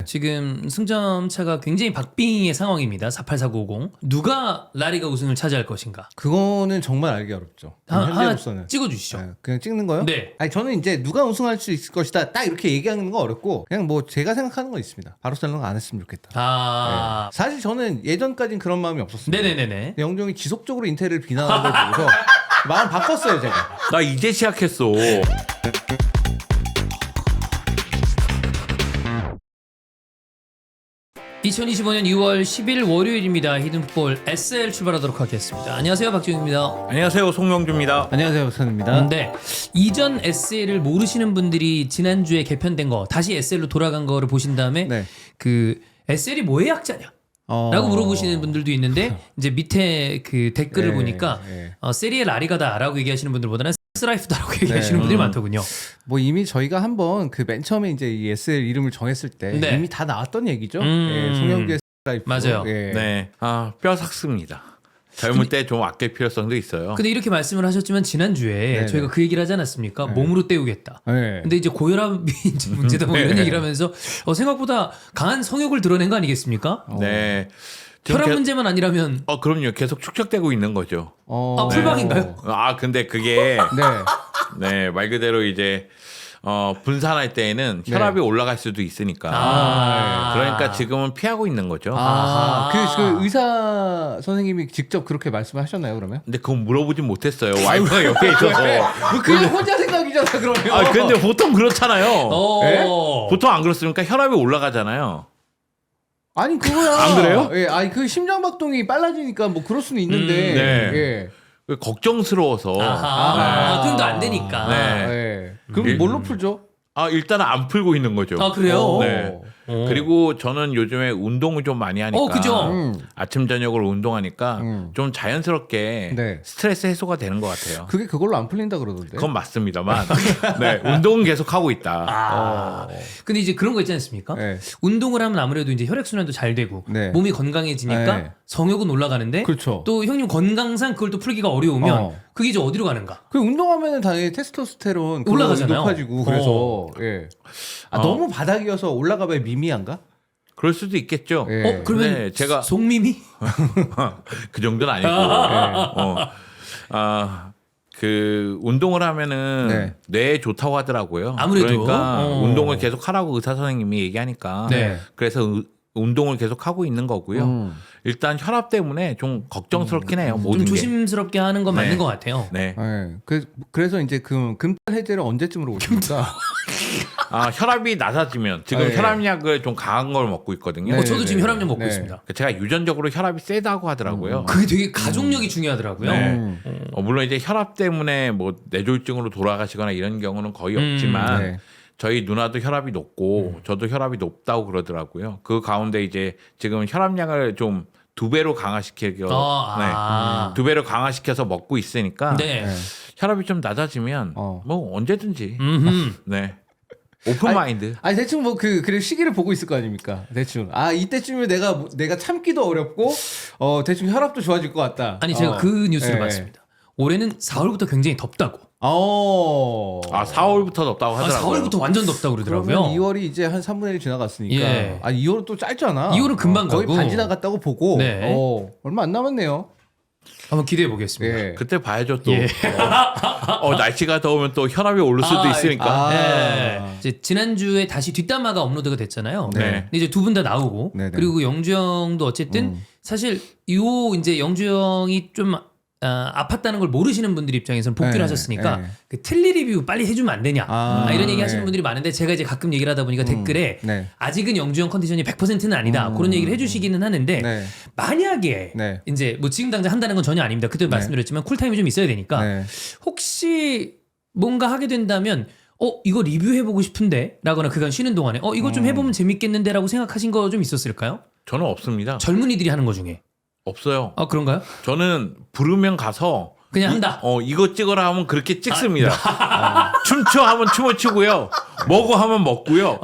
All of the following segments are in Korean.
지금 승점 차가 굉장히 박빙의 상황입니다. 48490. 누가 라리가 우승을 차지할 것인가? 그거는 정말 알기 어렵죠. 하나 현재로서는. 찍어주시죠. 네, 그냥 찍는 거요? 네. 아니 저는 이제 누가 우승할 수 있을 것이다 딱 이렇게 얘기하는 거 어렵고 그냥 뭐 제가 생각하는 거 있습니다. 바르셀로나가 안 했으면 좋겠다. 아, 네. 사실 저는 예전까진 그런 마음이 없었습니다. 네네네네. 근데 영종이 지속적으로 인텔을 비난하는 걸 보고서 마음 바꿨어요 제가. 나 이제 시작했어. 2025년 6월 10일 월요일입니다. 히든풋볼 SL 출발하도록 하겠습니다. 안녕하세요, 박지웅입니다. 안녕하세요, 송영주입니다. 안녕하세요 박선입니다. 네, 이전 SL을 모르시는 분들이 지난주에 개편된 거 다시 SL로 돌아간 거를 보신 다음에 네. 그 SL이 뭐의 약자냐? 라고 물어보시는 분들도 있는데 이제 밑에 그 댓글을 네, 보니까 네. 세리에 라리가다라고 얘기하시는 분들보다는 섹스라이프다라고 얘기하시는 분들이 많더군요. 뭐 이미 저희가 한번 그 맨 처음에 이제 이 SL 이름을 정했을 때 네. 이미 다 나왔던 얘기죠. 예, 송영규의 라이프. 맞아요. 예. 네, 뼈 삭습니다. 젊을 때 좀 아낄 필요성도 있어요. 근데 이렇게 말씀을 하셨지만 지난주에 네네. 저희가 그 얘기를 하지 않았습니까? 몸으로 때우겠다. 네. 근데 이제 고혈압이 이제 문제다 뭐 이런 네. 얘기를 하면서 생각보다 강한 성욕을 드러낸 거 아니겠습니까? 네. 지금 혈압 문제만 아니라면 그럼요. 계속 축적되고 있는 거죠. 풀방인가요? 근데 그게 네. 네, 말 그대로 이제 분산할 때에는 네. 혈압이 올라갈 수도 있으니까. 아. 그러니까 지금은 피하고 있는 거죠. 그 의사 선생님이 직접 그렇게 말씀하셨나요 그러면? 근데 그건 물어보진 못했어요. 와이프가 옆에 있어서. 뭐 그게 혼자 생각이잖아 그러면. 근데 보통 그렇잖아요. 예? 보통 안 그렇습니까? 혈압이 올라가잖아요. 아니 그거야. 안 그래요? 예, 아니 그 심장 박동이 빨라지니까 뭐 그럴 수는 있는데. 네. 예. 걱정스러워서. 그럼 또 안 되니까. 네. 예. 그럼 뭘로 풀죠? 일단은 안 풀고 있는 거죠. 그래요? 네. 그리고 저는 요즘에 운동을 좀 많이 하니까 그죠? 아침 저녁으로 운동하니까 좀 자연스럽게 네. 스트레스 해소가 되는 것 같아요. 그게 그걸로 안 풀린다 그러던데. 그건 맞습니다만 네, 운동은 계속 하고 있다. 근데 이제 그런 거 있지 않습니까? 네. 운동을 하면 아무래도 이제 혈액순환도 잘 되고 네. 몸이 건강해지니까 네. 성욕은 올라가는데 그렇죠. 또 형님 건강상 그걸 또 풀기가 어려우면 그게 이제 어디로 가는가? 그 운동하면은 당연히 테스토스테론 그거 올라가잖아요. 높아지고 그래서 예. 너무 바닥이어서 올라가봐야 미미한가? 그럴 수도 있겠죠. 예. 그러면 네, 제가 송미미? 그 정도는 아니고 그 운동을 하면은 네. 뇌에 좋다고 하더라고요. 아무래도. 그러니까 운동을 계속 하라고 의사 선생님이 얘기하니까 네. 그래서 운동을 계속 하고 있는 거고요. 일단 혈압 때문에 좀 걱정스럽긴 해요. 모든 좀 게. 조심스럽게 하는 건 맞는 네. 것 같아요. 네. 예. 그래서 이제 금달 해제를 언제쯤으로 오십니까? 혈압이 낮아지면 지금 네. 혈압약을 좀 강한 걸 먹고 있거든요. 네. 저도 지금 혈압약 먹고 네. 있습니다. 제가 유전적으로 혈압이 세다고 하더라고요. 그게 되게 가족력이 중요하더라고요. 네. 물론 이제 혈압 때문에 뭐 뇌졸중으로 돌아가시거나 이런 경우는 거의 없지만 네. 저희 누나도 혈압이 높고 저도 혈압이 높다고 그러더라고요. 그 가운데 이제 지금 혈압약을 좀 2배로 강화시키고 두 배로 강화시켜서 먹고 있으니까 네. 혈압이 좀 낮아지면 뭐 언제든지 네. 오픈 마인드. 아니 대충 뭐 그래 시기를 보고 있을 거 아닙니까? 대충 이때쯤에 내가 참기도 어렵고 대충 혈압도 좋아질 것 같다. 아니 제가 그 뉴스를 네. 봤습니다. 올해는 4월부터 굉장히 덥다고. 4월부터 덥다고 하더라고요. 4월부터 완전 덥다고 그러더라고요. 그러면 2월이 이제 한 3분의 1 지나갔으니까. 예. 2월은 또 짧잖아. 2월은 금방 거의 가고. 반 지나갔다고 보고. 네. 얼마 안 남았네요. 한번 기대해 보겠습니다. 예. 그때 봐야죠 또. 예. 날씨가 더우면 또 혈압이 오를 수도 있으니까. 네. 이제 지난주에 다시 뒷담화가 업로드가 됐잖아요. 네. 근데 이제 두 분 다 나오고 네네. 그리고 영주 형도 어쨌든 사실 이제 영주 형이 좀 아팠다는 걸 모르시는 분들 입장에서는 복귀를 네, 하셨으니까 네. 그 텔리 리뷰 빨리 해주면 안 되냐 이런 얘기 하시는 네. 분들이 많은데 제가 이제 가끔 얘기를 하다 보니까 댓글에 네. 아직은 영주 형 컨디션이 100%는 아니다 그런 얘기를 해주시기는 하는데 네. 만약에 네. 이제 뭐 지금 당장 한다는 건 전혀 아닙니다. 그때 말씀드렸지만 쿨타임이 좀 있어야 되니까 네. 혹시 뭔가 하게 된다면 이거 리뷰해보고 싶은데 라거나 그간 쉬는 동안에 이거 좀 해보면 재밌겠는데 라고 생각하신 거 좀 있었을까요? 저는 없습니다. 젊은이들이 하는 거 중에 없어요. 그런가요? 저는 부르면 가서 그냥 한다. 이거 찍어라 하면 그렇게 찍습니다. 춤춰 하면 춤을 추고요. 먹어 하면 먹고요.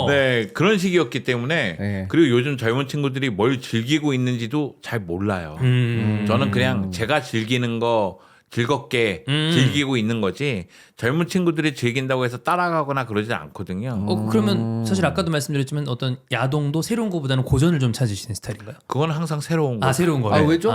네, 그런 식이었기 때문에 네. 그리고 요즘 젊은 친구들이 뭘 즐기고 있는지도 잘 몰라요. 저는 그냥 제가 즐기는 거 즐겁게 즐기고 있는 거지 젊은 친구들이 즐긴다고 해서 따라가거나 그러진 않거든요. 그러면 사실 아까도 말씀드렸지만 어떤 야동도 새로운 것보다는 고전을 좀 찾으시는 스타일인가요? 그건 항상 새로운 거. 새로운 거요. 아, 왜죠?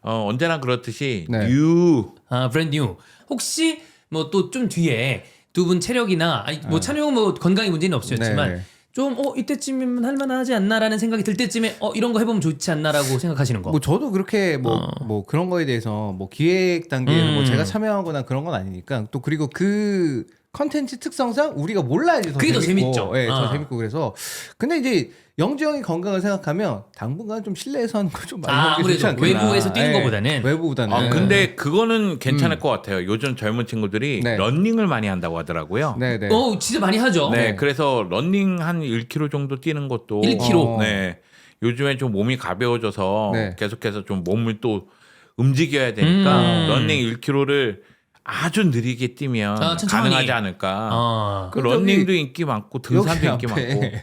언제나 그렇듯이 네. 뉴. 브랜드 뉴. 혹시 뭐 또 좀 뒤에 두 분 체력이나 뭐 찬우 형은 뭐 건강에 문제는 없으셨지만 네. 좀 이때쯤이면 할만하지 않나라는 생각이 들 때쯤에 이런 거 해보면 좋지 않나라고 생각하시는 거. 뭐 저도 그렇게 뭐 그런 거에 대해서 뭐 기획 단계에서 뭐 제가 참여하거나 그런 건 아니니까 또 그리고 그 컨텐츠 특성상 우리가 몰라야지 더 그게 더 재밌고, 재밌죠. 예, 더 재밌고 그래서 근데 이제 영주 형이 건강을 생각하면 당분간 좀 실내에서 하는 거 좀 많이 하는 게 좋지 아무래도 않겠나. 외부에서 뛰는 예, 거보다는. 외부보다는. 근데 그거는 괜찮을 것 같아요. 요즘 젊은 친구들이 네. 러닝을 많이 한다고 하더라고요. 네네. 진짜 많이 하죠. 네, 그래서 러닝 한 1km 정도 뛰는 것도 1km? 네. 요즘에 좀 몸이 가벼워져서 네. 계속해서 좀 몸을 또 움직여야 되니까 러닝 1km를 아주 느리게 뛰면 천천히. 가능하지 않을까. 그 그 러닝도 인기 많고 등산도 여기 인기 앞에 많고.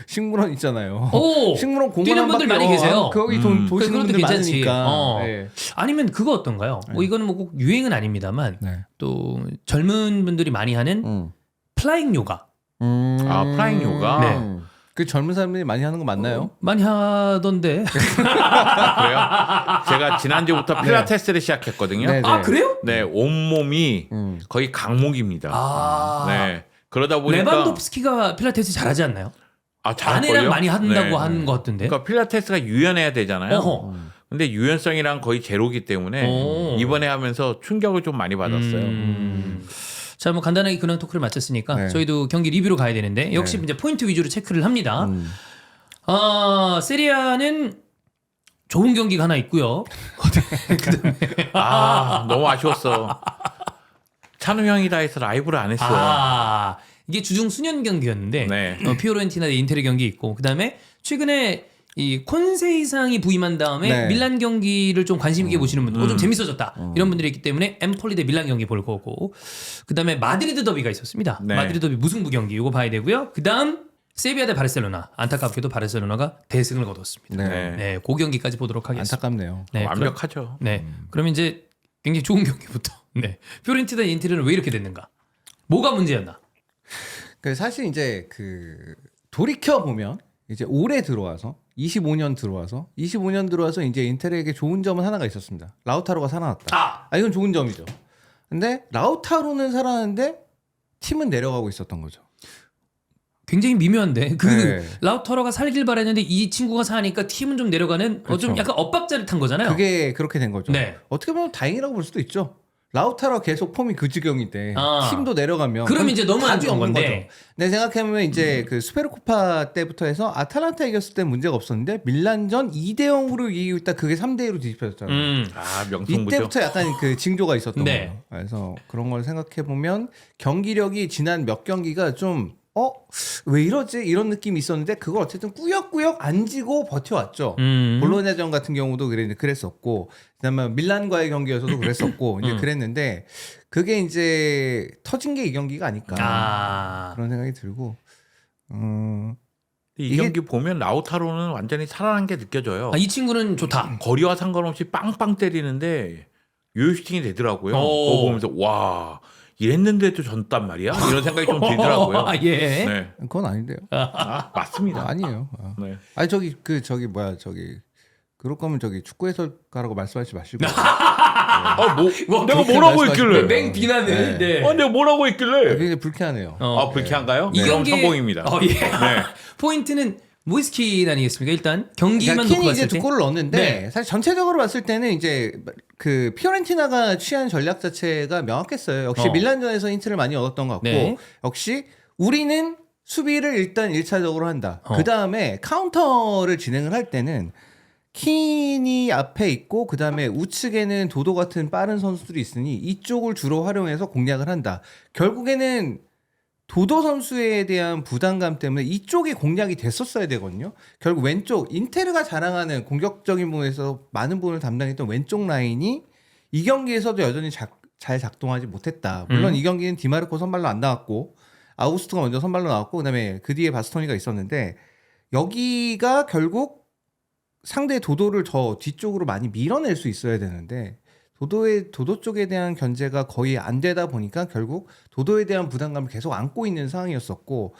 식물원 있잖아요. 오! 식물원 공원 뛰는 한 분들 바퀴 많이 계세요. 거기 도시는 그것도 분들 괜찮지. 많으니까. 네. 아니면 그거 어떤가요? 뭐 이거는 뭐 꼭 유행은 아닙니다만 네. 또 젊은 분들이 많이 하는 플라잉 요가. 플라잉 요가. 네. 그 젊은 사람들이 많이 하는 거 맞나요? 많이 하던데. 그래요? 제가 지난주부터 필라테스를 시작했거든요. 네, 네. 그래요? 네, 온몸이 거의 강목입니다. 네. 그러다 보니까 레반도프스키가 필라테스 잘하지 않나요? 잘할걸요? 아내랑 많이 한다고 네. 하는 것 같은데. 그러니까 필라테스가 유연해야 되잖아요. 어허. 근데 유연성이랑 거의 제로기 때문에 오. 이번에 하면서 충격을 좀 많이 받았어요. 자, 뭐 간단하게 근황 토크를 마쳤으니까 네. 저희도 경기 리뷰로 가야 되는데 역시 이제 포인트 위주로 체크를 합니다. 세리아는 좋은 경기가 하나 있고요. 너무 아쉬웠어. 찬우 형이다 해서 라이브를 안 했어. 이게 주중 수년 경기였는데 네. 피오렌티나 대 인테르 경기 있고 그다음에 최근에 이 콘세 이상이 부임한 다음에 네. 밀란 경기를 좀 관심 있게 보시는 분들, 좀 재밌어졌다 이런 분들이 있기 때문에 엠폴리 대 밀란 경기 볼 거고, 그다음에 마드리드 더비가 있었습니다. 네. 마드리드 더비 무승부 경기 이거 봐야 되고요. 그다음 세비야 대 바르셀로나, 안타깝게도 바르셀로나가 대승을 거뒀습니다. 네. 네, 그 경기까지 보도록 하겠습니다. 안타깝네요. 네, 완벽하죠. 그럼 이제 굉장히 좋은 경기부터. 네, 피오렌티나 인테르는 왜 이렇게 됐는가? 뭐가 문제였나? 그 사실 이제 돌이켜 보면 이제 올해 들어와서 25년 들어와서 이제 인테르에게 좋은 점은 하나가 있었습니다. 라우타로가 살아났다. 이건 좋은 점이죠. 근데 라우타로는 살아났는데 팀은 내려가고 있었던 거죠. 굉장히 미묘한데 네. 라우타로가 살길 바랬는데 이 친구가 사니까 팀은 좀 내려가는 좀 그렇죠. 약간 엇박자를 탄 거잖아요. 그게 그렇게 된 거죠. 네. 어떻게 보면 다행이라고 볼 수도 있죠. 라우타로 계속 폼이 그 지경인데 팀도 내려가면 그럼 이제 너무 안 답이 좋은 없는 건데. 거죠. 내 생각해보면 이제 그 스페르코파 때부터 해서 아탈란타 이겼을 때 문제가 없었는데 밀란전 2대 0으로 이기고 있다. 그게 3대 2로 뒤집혀졌잖아요. 명승부죠. 이때부터 약간 그 징조가 있었던 네. 거예요. 그래서 그런 걸 생각해 보면 경기력이 지난 몇 경기가 좀 왜 이러지? 이런 느낌이 있었는데 그걸 어쨌든 꾸역꾸역 안 지고 버텨왔죠. 볼로냐전 같은 경우도 그랬었고, 그다음에 밀란과의 경기에서도 그랬었고, 이제 그랬는데 그게 이제 터진 게 이 경기가 아닐까 그런 생각이 들고. 이 이게- 경기 보면 라우타로는 완전히 살아난 게 느껴져요. 이 친구는 좋다. 거리와 상관없이 빵빵 때리는데 요요슈팅이 되더라고요. 오. 그거 보면서 와 이랬는데도 졌단 말이야? 이런 생각이 좀 들더라고요. 예. 네. 그건 아닌데요. 맞습니다. 아니에요. 네. 아니 그럴 거면 축구 해설가라고 말씀하지 마시고. 내가 그렇게 뭐라고 말씀하시면 했길래? 맹 비난을. 네. 내가 뭐라고 했길래? 굉장히 불쾌하네요. 불쾌한가요? 이 그럼 경기의- 성공입니다. 예. 네. 포인트는 모이스키 아니겠습니까? 일단 경기만 그러니까 놓고 킨이 이제 봤을 두 때. 골을 넣었는데 네. 사실 전체적으로 봤을 때는 이제 그 피오렌티나가 취한 전략 자체가 명확했어요. 역시 밀란전에서 힌트를 많이 얻었던 것 같고 네. 역시 우리는 수비를 일단 1차적으로 한다. 그 다음에 카운터를 진행을 할 때는 킨이 앞에 있고 그 다음에 우측에는 도도 같은 빠른 선수들이 있으니 이쪽을 주로 활용해서 공략을 한다. 결국에는 도도 선수에 대한 부담감 때문에 이쪽이 공략이 됐었어야 되거든요. 결국 왼쪽 인테르가 자랑하는 공격적인 부분에서 많은 부분을 담당했던 왼쪽 라인이 이 경기에서도 여전히 잘 작동하지 못했다. 물론 이 경기는 디마르코 선발로 안 나왔고 아우구스토가 먼저 선발로 나왔고 그다음에 그 뒤에 바스토니가 있었는데 여기가 결국 상대 도도를 더 뒤쪽으로 많이 밀어낼 수 있어야 되는데 도도 쪽에 대한 견제가 거의 안 되다 보니까 결국 도도에 대한 부담감을 계속 안고 있는 상황이었었고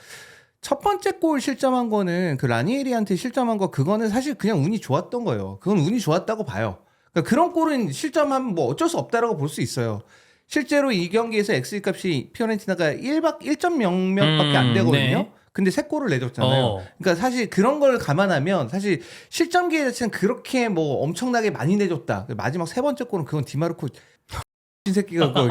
첫 번째 골 실점한 거는 그 라니에리한테 실점한 거 그거는 사실 그냥 운이 좋았던 거예요. 그건 운이 좋았다고 봐요. 그러니까 그런 골은 실점하면 뭐 어쩔 수 없다라고 볼 수 있어요. 실제로 이 경기에서 XG 값이 피오렌티나가 1.0몇밖에 안 되거든요. 네. 근데 3골을 내줬잖아요. 그러니까 사실 그런 걸 감안하면 사실 실점 기회 자체는 그렇게 뭐 엄청나게 많이 내줬다. 마지막 세 번째 골은 그건 디마르코 이 새끼가 그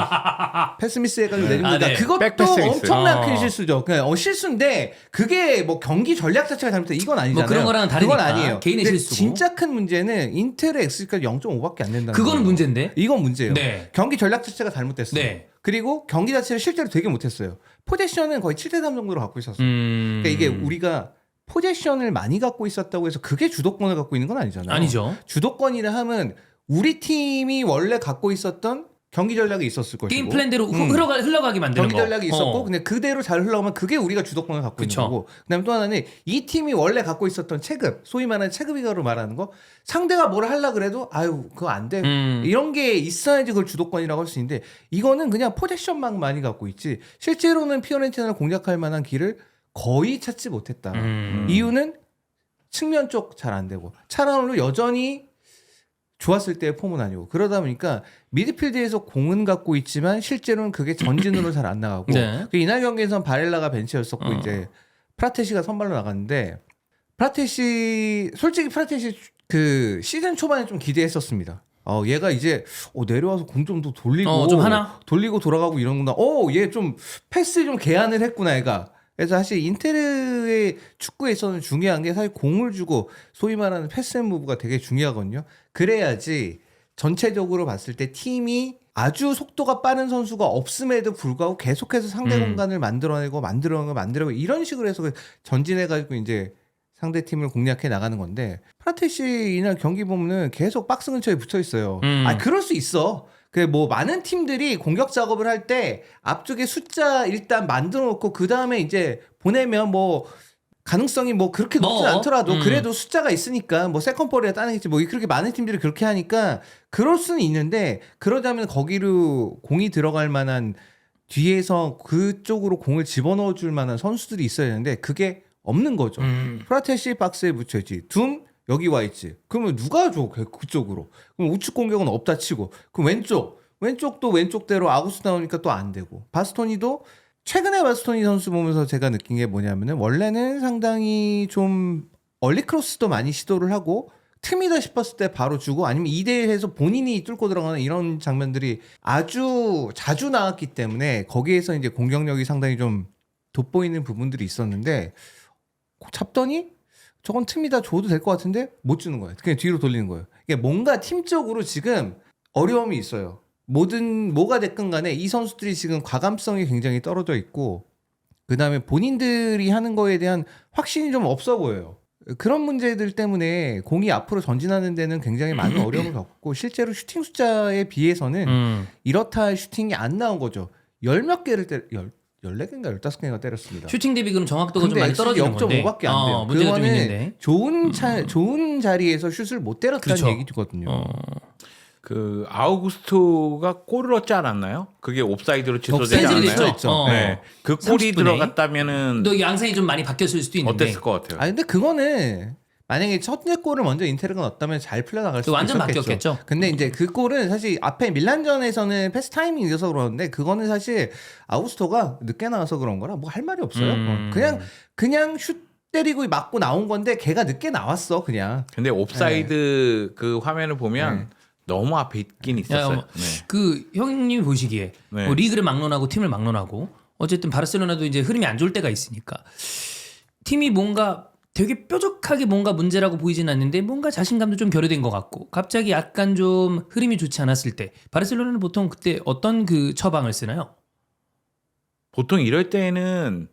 패스미스 해가지고 내준 거니까 네. 그것도 백패스 미스. 엄청난 큰 실수죠. 그냥 실수인데 그게 뭐 경기 전략 자체가 잘못돼 이건 아니잖아요. 뭐 그런 거랑은 다르니까. 그건 아니에요. 개인의 근데 실수고. 진짜 큰 문제는 인텔의 XG가 0.5밖에 안 된다는 그거는 거예요. 문제인데. 이건 문제예요. 네. 경기 전략 자체가 잘못됐어요. 네. 그리고 경기 자체를 실제로 되게 못했어요. 포지션은 거의 7대3 정도로 갖고 있었어요. 그러니까 이게 우리가 포지션을 많이 갖고 있었다고 해서 그게 주도권을 갖고 있는 건 아니잖아요. 아니죠. 주도권이라 하면 우리 팀이 원래 갖고 있었던 경기 전략이 있었을 것이고 게임 플랜대로 흘러가게 만드는 경기 거. 전략이 있었고 근데 그대로 잘 흘러가면 그게 우리가 주도권을 갖고 그쵸. 있는 거고 그다음에 또 하나는 이 팀이 원래 갖고 있었던 체급 소위 말하는 체급이가로 말하는 거 상대가 뭘 하려 그래도 아유 그거 안 돼 이런 게 있어야지 그걸 주도권이라고 할 수 있는데 이거는 그냥 포지션만 많이 갖고 있지 실제로는 피오렌티나를 공략할 만한 길을 거의 찾지 못했다. 이유는 측면 쪽 잘 안 되고 차라로 여전히 좋았을 때의 폼은 아니고 그러다 보니까 미드필드에서 공은 갖고 있지만 실제로는 그게 전진으로 잘 안 나가고 네. 이날 경기에선 바렐라가 벤치였었고 이제 프라테시가 선발로 나갔는데 솔직히 프라테시 그 시즌 초반에 좀 기대했었습니다. 얘가 이제 내려와서 공 좀 더 돌리고 좀 하나? 돌리고 돌아가고 이러는구나. 얘 좀 패스 좀 개안을 했구나 얘가. 그래서 사실 인테르의 축구에 있어서는 중요한 게 사실 공을 주고 소위 말하는 패스 앤 무브가 되게 중요하거든요. 그래야지 전체적으로 봤을 때 팀이 아주 속도가 빠른 선수가 없음에도 불구하고 계속해서 상대 공간을 만들어내고 이런 식으로 해서 전진해가지고 이제 상대 팀을 공략해 나가는 건데 프라테시 이날 경기 보면은 계속 박스 근처에 붙어 있어요. 그럴 수 있어. 뭐 많은 팀들이 공격 작업을 할 때 앞쪽에 숫자 일단 만들어 놓고 그 다음에 이제 보내면 뭐 가능성이 뭐 그렇게 높진 않더라도 그래도 숫자가 있으니까 뭐 세컨볼이라 따내겠지 뭐 그렇게 많은 팀들이 그렇게 하니까 그럴 수는 있는데 그러자면 거기로 공이 들어갈 만한 뒤에서 그쪽으로 공을 집어넣어 줄 만한 선수들이 있어야 되는데 그게 없는 거죠. 프라테시 박스에 붙여있지. 둠 여기 와 있지. 그러면 누가 줘? 그쪽으로. 그럼 우측 공격은 없다 치고. 그럼 왼쪽도 왼쪽대로 아구스 나오니까 또 안 되고. 바스토니도 최근에 바스토니 선수 보면서 제가 느낀 게 뭐냐면은 원래는 상당히 좀 얼리 크로스도 많이 시도를 하고 틈이다 싶었을 때 바로 주고 아니면 2대1해서 본인이 뚫고 들어가는 이런 장면들이 아주 자주 나왔기 때문에 거기에서 이제 공격력이 상당히 좀 돋보이는 부분들이 있었는데 잡더니 저건 틈이다 줘도 될 것 같은데 못 주는 거예요. 그냥 뒤로 돌리는 거예요. 이게 뭔가 팀적으로 지금 어려움이 있어요. 뭐가 됐건 간에 이 선수들이 지금 과감성이 굉장히 떨어져 있고 그다음에 본인들이 하는 거에 대한 확신이 좀 없어 보여요. 그런 문제들 때문에 공이 앞으로 전진하는 데는 굉장히 많은 어려움을 겪고 실제로 슈팅 숫자에 비해서는 이렇다 할 슈팅이 안 나온 거죠. 10몇 개를 14개인가 15개인가 때렸습니다. 슈팅 대비 그럼 정확도가 좀 많이 근데 떨어지는 건데 0.5밖에 안 돼요. 문제가 좀 그거는 있는데. 좋은 자리에서 슛을 못 때렸다는 그쵸. 얘기거든요. 그 아우구스토가 골을 얻지 않았나요? 그게 옵사이드로 취소되지 옵사이드로 않았나요? 됐죠. 네. 그 골이 30분에. 들어갔다면은 또 양상이 좀 많이 바뀌었을 수도 있는데. 어땠을 것 같아요? 근데 그거는 만약에 첫째 골을 먼저 인테르가 넣었다면 잘 풀려나갈 수도 완전 있었겠죠. 바뀌었겠죠. 근데 이제 그 골은 사실 앞에 밀란전에서는 패스 타이밍이 늦어서 그러는데 그거는 사실 아우구스토가 늦게 나와서 그런 거라 뭐 할 말이 없어요. 그냥 슛 때리고 맞고 나온 건데 걔가 늦게 나왔어 그냥. 근데 옵사이드 그 화면을 보면 너무 앞에 있긴 있었어요. 네. 그 형님이 보시기에 네. 뭐 리그를 막론하고 팀을 막론하고 어쨌든 바르셀로나도 이제 흐름이 안 좋을 때가 있으니까 팀이 뭔가 되게 뾰족하게 뭔가 문제라고 보이진 않는데 뭔가 자신감도 좀 결여된 것 같고 갑자기 약간 좀 흐름이 좋지 않았을 때 바르셀로나는 보통 그때 어떤 그 처방을 쓰나요? 보통 이럴 때는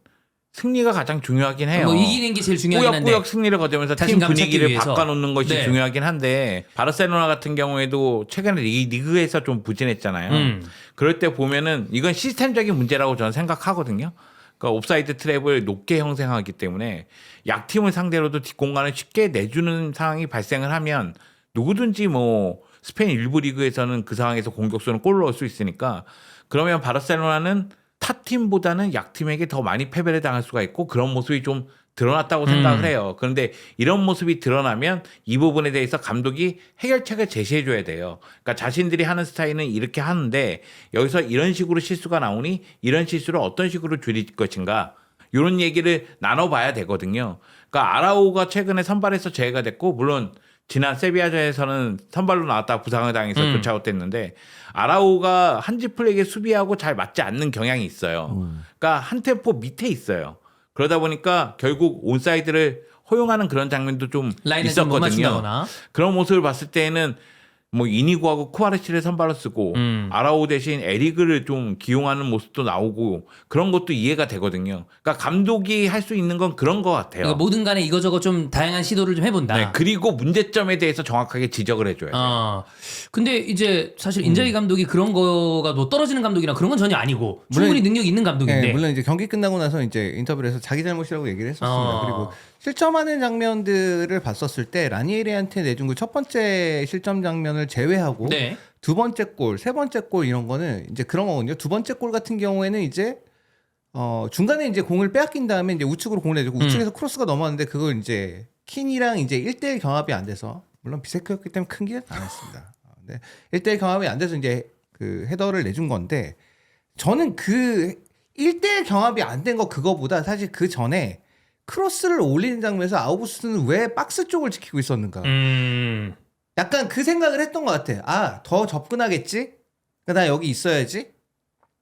승리가 가장 중요하긴 해요. 뭐 이기는 게 제일 중요하긴 한데 꾸역꾸역 승리를 거두면서 팀 자신감 찾기 분위기를 위해서. 바꿔놓는 것이 네. 중요하긴 한데 바르셀로나 같은 경우에도 최근에 리그에서 좀 부진했잖아요. 그럴 때 보면은 이건 시스템적인 문제라고 저는 생각하거든요. 그러니까 옵사이드 트랩을 높게 형성하기 때문에 약팀을 상대로도 뒷공간을 쉽게 내주는 상황이 발생을 하면 누구든지 뭐 스페인 일부 리그에서는 그 상황에서 공격수는 골을 넣을 수 있으니까 그러면 바르셀로나는 탑팀보다는 약팀에게 더 많이 패배를 당할 수가 있고 그런 모습이 좀 드러났다고 생각을 해요. 그런데 이런 모습이 드러나면 이 부분에 대해서 감독이 해결책을 제시해 줘야 돼요. 그러니까 자신들이 하는 스타일은 이렇게 하는데 여기서 이런 식으로 실수가 나오니 이런 실수를 어떤 식으로 줄일 것인가 이런 얘기를 나눠봐야 되거든요. 그러니까 아라우가 최근에 선발해서 제외가 됐고 물론 지난 세비야전에서는 선발로 나왔다 부상을 당해서 교체아웃됐는데 아라우가 한지플에게 수비하고 잘 맞지 않는 경향이 있어요. 그러니까 한 템포 밑에 있어요. 그러다 보니까 결국 온사이드를 허용하는 그런 장면도 좀 라인을 좀 못 있었거든요. 맞춘다거나. 그런 모습을 봤을 때는 뭐 이니고하고 쿠아레치를 선발로 쓰고 아라우 대신 에릭을 좀 기용하는 모습도 나오고 그런 것도 이해가 되거든요. 그러니까 감독이 할 수 있는 건 그런 것 같아요. 그러니까 뭐든 간에 이거저거 좀 다양한 시도를 좀 해본다. 네, 그리고 문제점에 대해서 정확하게 지적을 해줘야 돼요. 근데 이제 사실 인자기 감독이 그런 거가 뭐 떨어지는 감독이나 그런 건 전혀 아니고 충분히 능력 있는 감독인데. 네, 물론 이제 경기 끝나고 나서 이제 인터뷰를 해서 자기 잘못이라고 얘기를 했었습니다. 그리고 실점하는 장면들을 봤었을 때 라니에리한테 내준 그 첫 번째 실점 장면을 제외하고 네. 두 번째 골, 세 번째 골 이런 거는 이제 그런 거거든요. 두 번째 골 같은 경우에는 이제 중간에 이제 공을 빼앗긴 다음에 이제 우측으로 공을 내주고 우측에서 크로스가 넘어왔는데 그걸 이제 킨이랑 이제 1대1 경합이 안 돼서 물론 비세크였기 때문에 큰 기대는 안 했습니다. 네. 1대1 경합이 안 돼서 이제 그 헤더를 내준 건데 저는 그 1대1 경합이 안 된 거 그거보다 사실 그 전에 크로스를 올리는 장면에서 아우구스트는 왜 박스 쪽을 지키고 있었는가. 약간 그 생각을 했던 것 같아. 아, 더 접근하겠지? 나 여기 있어야지.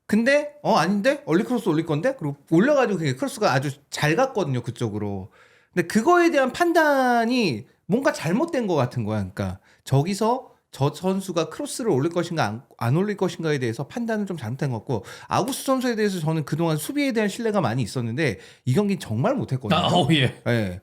근데 아닌데? 얼리 크로스 올릴 건데? 그리고 올려가지고 그게 크로스가 아주 잘 갔거든요. 그쪽으로. 근데 그거에 대한 판단이 뭔가 잘못된 것 같은 거야. 그러니까 저기서 저 선수가 크로스를 올릴 것인가 안 올릴 것인가에 대해서 판단은 좀 잘못된 것 같고 아구스 선수에 대해서 저는 그동안 수비에 대한 신뢰가 많이 있었는데 이 경기는 정말 못했거든요. 예. 네.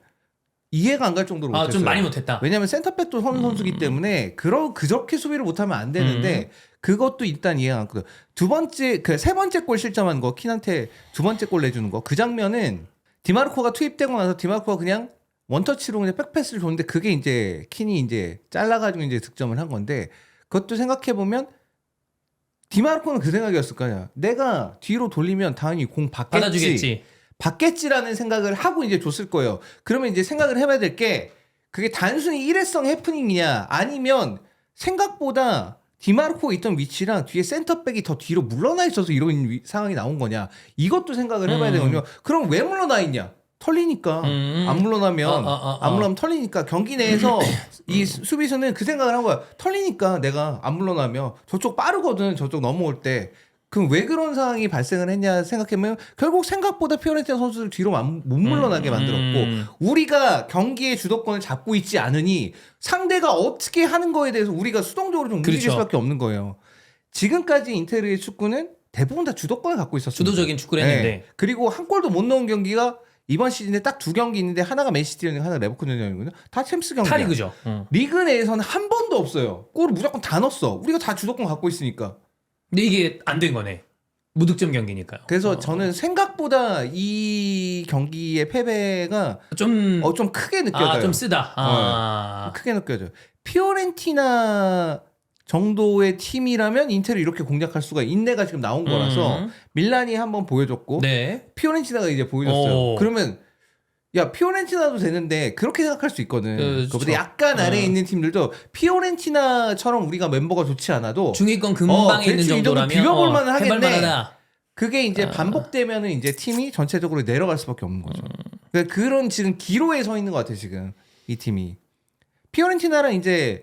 이해가 안 갈 정도로 못했어요. 좀 많이 못했다. 왜냐하면 센터백도 선수기 때문에 그렇게 수비를 못하면 안 되는데 그것도 일단 이해가 안 가고 두 번째 그 세 번째 골 실점한 거 킨한테 두 번째 골 내주는 거 그 장면은 디마르코가 투입되고 나서 디마르코가 그냥 원터치로 그냥 백패스를 줬는데 그게 이제 킨이 이제 잘라가지고 이제 득점을 한 건데 그것도 생각해 보면 디마르코는 그 생각이었을 거야. 내가 뒤로 돌리면 당연히 공 받아주겠지. 받겠지라는 생각을 하고 이제 줬을 거예요. 그러면 이제 생각을 해봐야 될 게 그게 단순히 일회성 해프닝이냐 아니면 생각보다 디마르코가 있던 위치랑 뒤에 센터백이 더 뒤로 물러나 있어서 이런 상황이 나온 거냐 이것도 생각을 해봐야 되거든요. 그럼 왜 물러나 있냐? 털리니까 안 물러나면 안 물러나면 털리니까 경기 내에서 이 수비수는 그 생각을 한 거야. 털리니까 내가 안 물러나면 저쪽 빠르거든. 저쪽 넘어올 때. 그럼 왜 그런 상황이 발생을 했냐 생각해보면 결국 생각보다 피오렌티나 선수들 뒤로 못 물러나게 만들었고 우리가 경기의 주도권을 잡고 있지 않으니 상대가 어떻게 하는 거에 대해서 우리가 수동적으로 좀 움직일 수밖에 없는 거예요. 지금까지 인테르의 축구는 대부분 다 주도권을 갖고 있었어요. 주도적인 축구를 했는데 그리고 한 골도 못 넣은 경기가 이번 시즌에 딱 두 경기 있는데 하나가 맨시티전이고 하나가 레버쿠젠전이거든요. 다 챔스 경기야. 타리그죠. 리그 내에서는 한 번도 없어요. 골을 무조건 다 넣었어. 우리가 다 주도권 갖고 있으니까. 근데 이게 안 된 거네. 무득점 경기니까요. 그래서 저는 생각보다 이 경기의 패배가 좀 크게 느껴져요. 좀 쓰다. 크게 느껴져요. 피오렌티나 정도의 팀이라면 인테를 이렇게 공략할 수가 있네가 지금 나온 거라서 밀란이 한번 보여줬고 네. 피오렌티나가 이제 보여줬어요. 그러면 야 피오렌티나도 되는데 그렇게 생각할 수 있거든. 그렇죠. 그보다 약간 아래에 있는 팀들도 피오렌티나처럼 우리가 멤버가 좋지 않아도 중위권 근방에 있는 그렇지, 이 정도 정도라면 비벼볼 만은 하겠네. 해볼만하다. 그게 이제 반복되면은 이제 팀이 전체적으로 내려갈 수밖에 없는 거죠. 그러니까 그런 지금 기로에 서 있는 것 같아요. 지금 이 팀이 피오렌티나랑 이제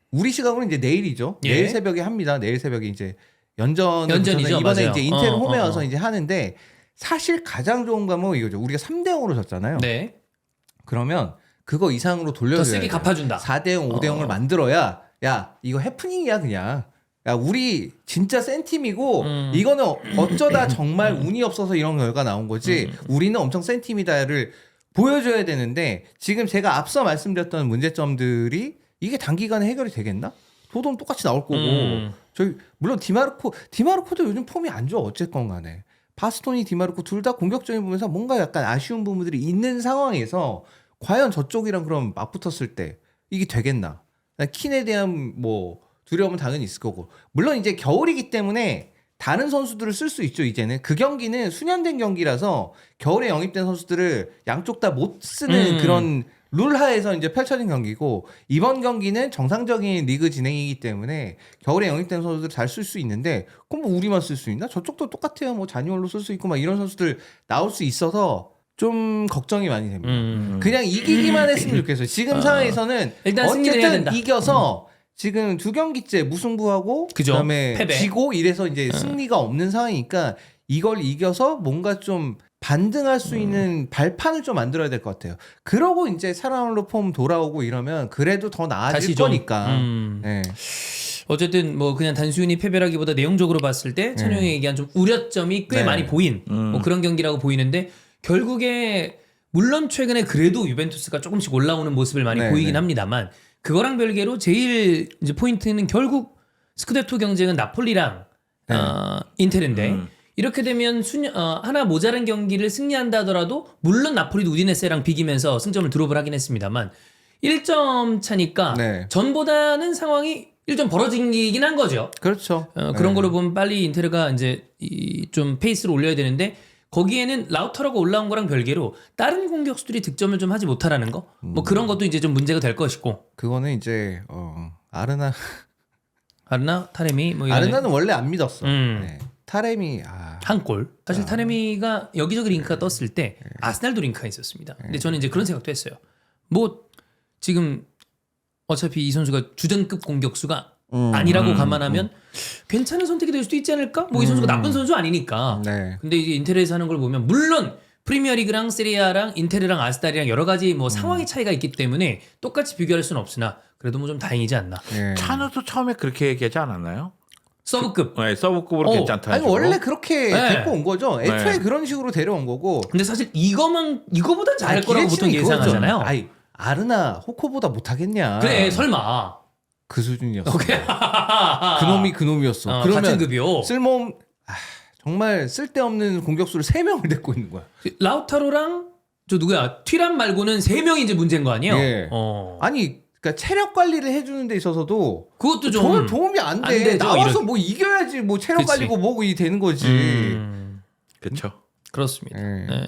우리 시각으로 이제 내일이죠. 예. 내일 새벽에 합니다. 내일 새벽에 이제 연전이죠. 이번에 맞아요. 이제 인텔 홈에 와서 이제 하는데 사실 가장 좋은 감은 이거죠. 우리가 3대0으로 졌잖아요. 네. 그러면 그거 이상으로 돌려줘야 더 세게 갚아준다. 4대0, 5대0을 만들어야 야 이거 해프닝이야 그냥. 야 우리 진짜 센 팀이고 이거는 어쩌다 정말 운이 없어서 이런 결과 나온 거지 우리는 엄청 센 팀이다를 보여줘야 되는데 지금 제가 앞서 말씀드렸던 문제점들이 이게 단기간에 해결이 되겠나? 도돈 똑같이 나올 거고 저희 물론 디마르코도 요즘 폼이 안 좋아 어쨌건 간에 바스토니 디마르코 둘 다 공격적인 부분에서 뭔가 약간 아쉬운 부분들이 있는 상황에서 과연 저쪽이랑 그럼 맞붙었을 때 이게 되겠나? 킨에 대한 뭐 두려움은 당연히 있을 거고. 물론 이제 겨울이기 때문에 다른 선수들을 쓸 수 있죠. 이제는 그 경기는 수년된 경기라서 겨울에 영입된 선수들을 양쪽 다 못 쓰는 그런 룰 하에서 이제 펼쳐진 경기고, 이번 경기는 정상적인 리그 진행이기 때문에 겨울에 영입된 선수들 잘 쓸 수 있는데, 그럼 뭐 우리만 쓸 수 있나? 저쪽도 똑같아요. 뭐 자니올로 쓸 수 있고 막 이런 선수들 나올 수 있어서 좀 걱정이 많이 됩니다. 그냥 이기기만 했으면 좋겠어요. 지금 상황에서는 일단 승리를 해야 어쨌든 된다. 이겨서 지금 2경기째 무승부하고 그죠. 그다음에 패배. 지고 이래서 이제 승리가 없는 상황이니까 이걸 이겨서 뭔가 좀 반등할 수 있는 발판을 좀 만들어야 될 것 같아요. 그러고 이제 사랑으로 폼 돌아오고 이러면 그래도 더 나아질 다시 좀, 거니까. 네. 어쨌든 뭐 그냥 단순히 패배라기보다 내용적으로 봤을 때 찬용이 얘기한 좀 우려점이 꽤 네. 많이 보인 뭐 그런 경기라고 보이는데, 결국에 물론 최근에 그래도 유벤투스가 조금씩 올라오는 모습을 많이 네, 보이긴 네. 합니다만, 그거랑 별개로 제일 이제 포인트는 결국 스쿠데토 경쟁은 나폴리랑 네. 인테르인데, 이렇게 되면 하나 모자란 경기를 승리한다 하더라도, 물론 나폴리도 우디네세랑 비기면서 승점을 드롭을 하긴 했습니다만 1점 차니까 네. 전보다는 상황이 1점 벌어지긴 한 거죠. 그렇죠. 그런 네. 거로 보면 빨리 인테르가 이제 좀 페이스를 올려야 되는데, 거기에는 라우타로가 올라온 거랑 별개로 다른 공격수들이 득점을 좀 하지 못하라는 거, 뭐 그런 것도 이제 좀 문제가 될 것이고. 그거는 이제 아르나 아르나 타레미 뭐 이런 아르나는 원래 안 믿었어. 음. 네. 타렘이 한 골. 사실 타레미가 여기저기 링크가 떴을 때 아스날도 링크가 있었습니다. 근데 저는 이제 그런 생각도 했어요. 뭐 지금 어차피 이 선수가 주전급 공격수가 아니라고 감안하면 괜찮은 선택이 될 수도 있지 않을까? 뭐 이 선수가 나쁜 선수 아니니까. 네. 근데 이제 인테르에서 하는 걸 보면, 물론 프리미어리그랑 세리아랑 인테르랑 아스날이랑 여러 가지 뭐 상황의 차이가 있기 때문에 똑같이 비교할 수는 없으나 그래도 뭐 좀 다행이지 않나. 네. 찬우도 처음에 그렇게 얘기하지 않았나요? 서브급. 네, 서브급으로 괜찮다. 아니 원래 그렇게 네. 데리고 온 거죠. 애초에 네. 그런 식으로 데려온 거고. 근데 사실 이거보단 잘할 아니, 거라고 보통 기대치는 그거죠. 예상하잖아요. 아니 아르나 호코보다 못하겠냐. 그래 설마. 그 수준이었어. 오케이. 그놈이 그놈이었어. 그러면 같은 급이요. 쓸모없 정말 쓸데없는 공격수를 3명을 데리고 있는 거야. 라우타로랑 저 누구야? 튀란 말고는 3명이 이제 문제인 거 아니에요? 예. 아니 그러니까 체력 관리를 해주는 데 있어서도 그것도 좀 전혀 도움이 안 돼. 안 되죠, 나와서 이런. 뭐 이겨야지 뭐 체력 그치. 관리고 뭐고 이 되는 거지. 그렇죠. 그렇습니다. 예. 네.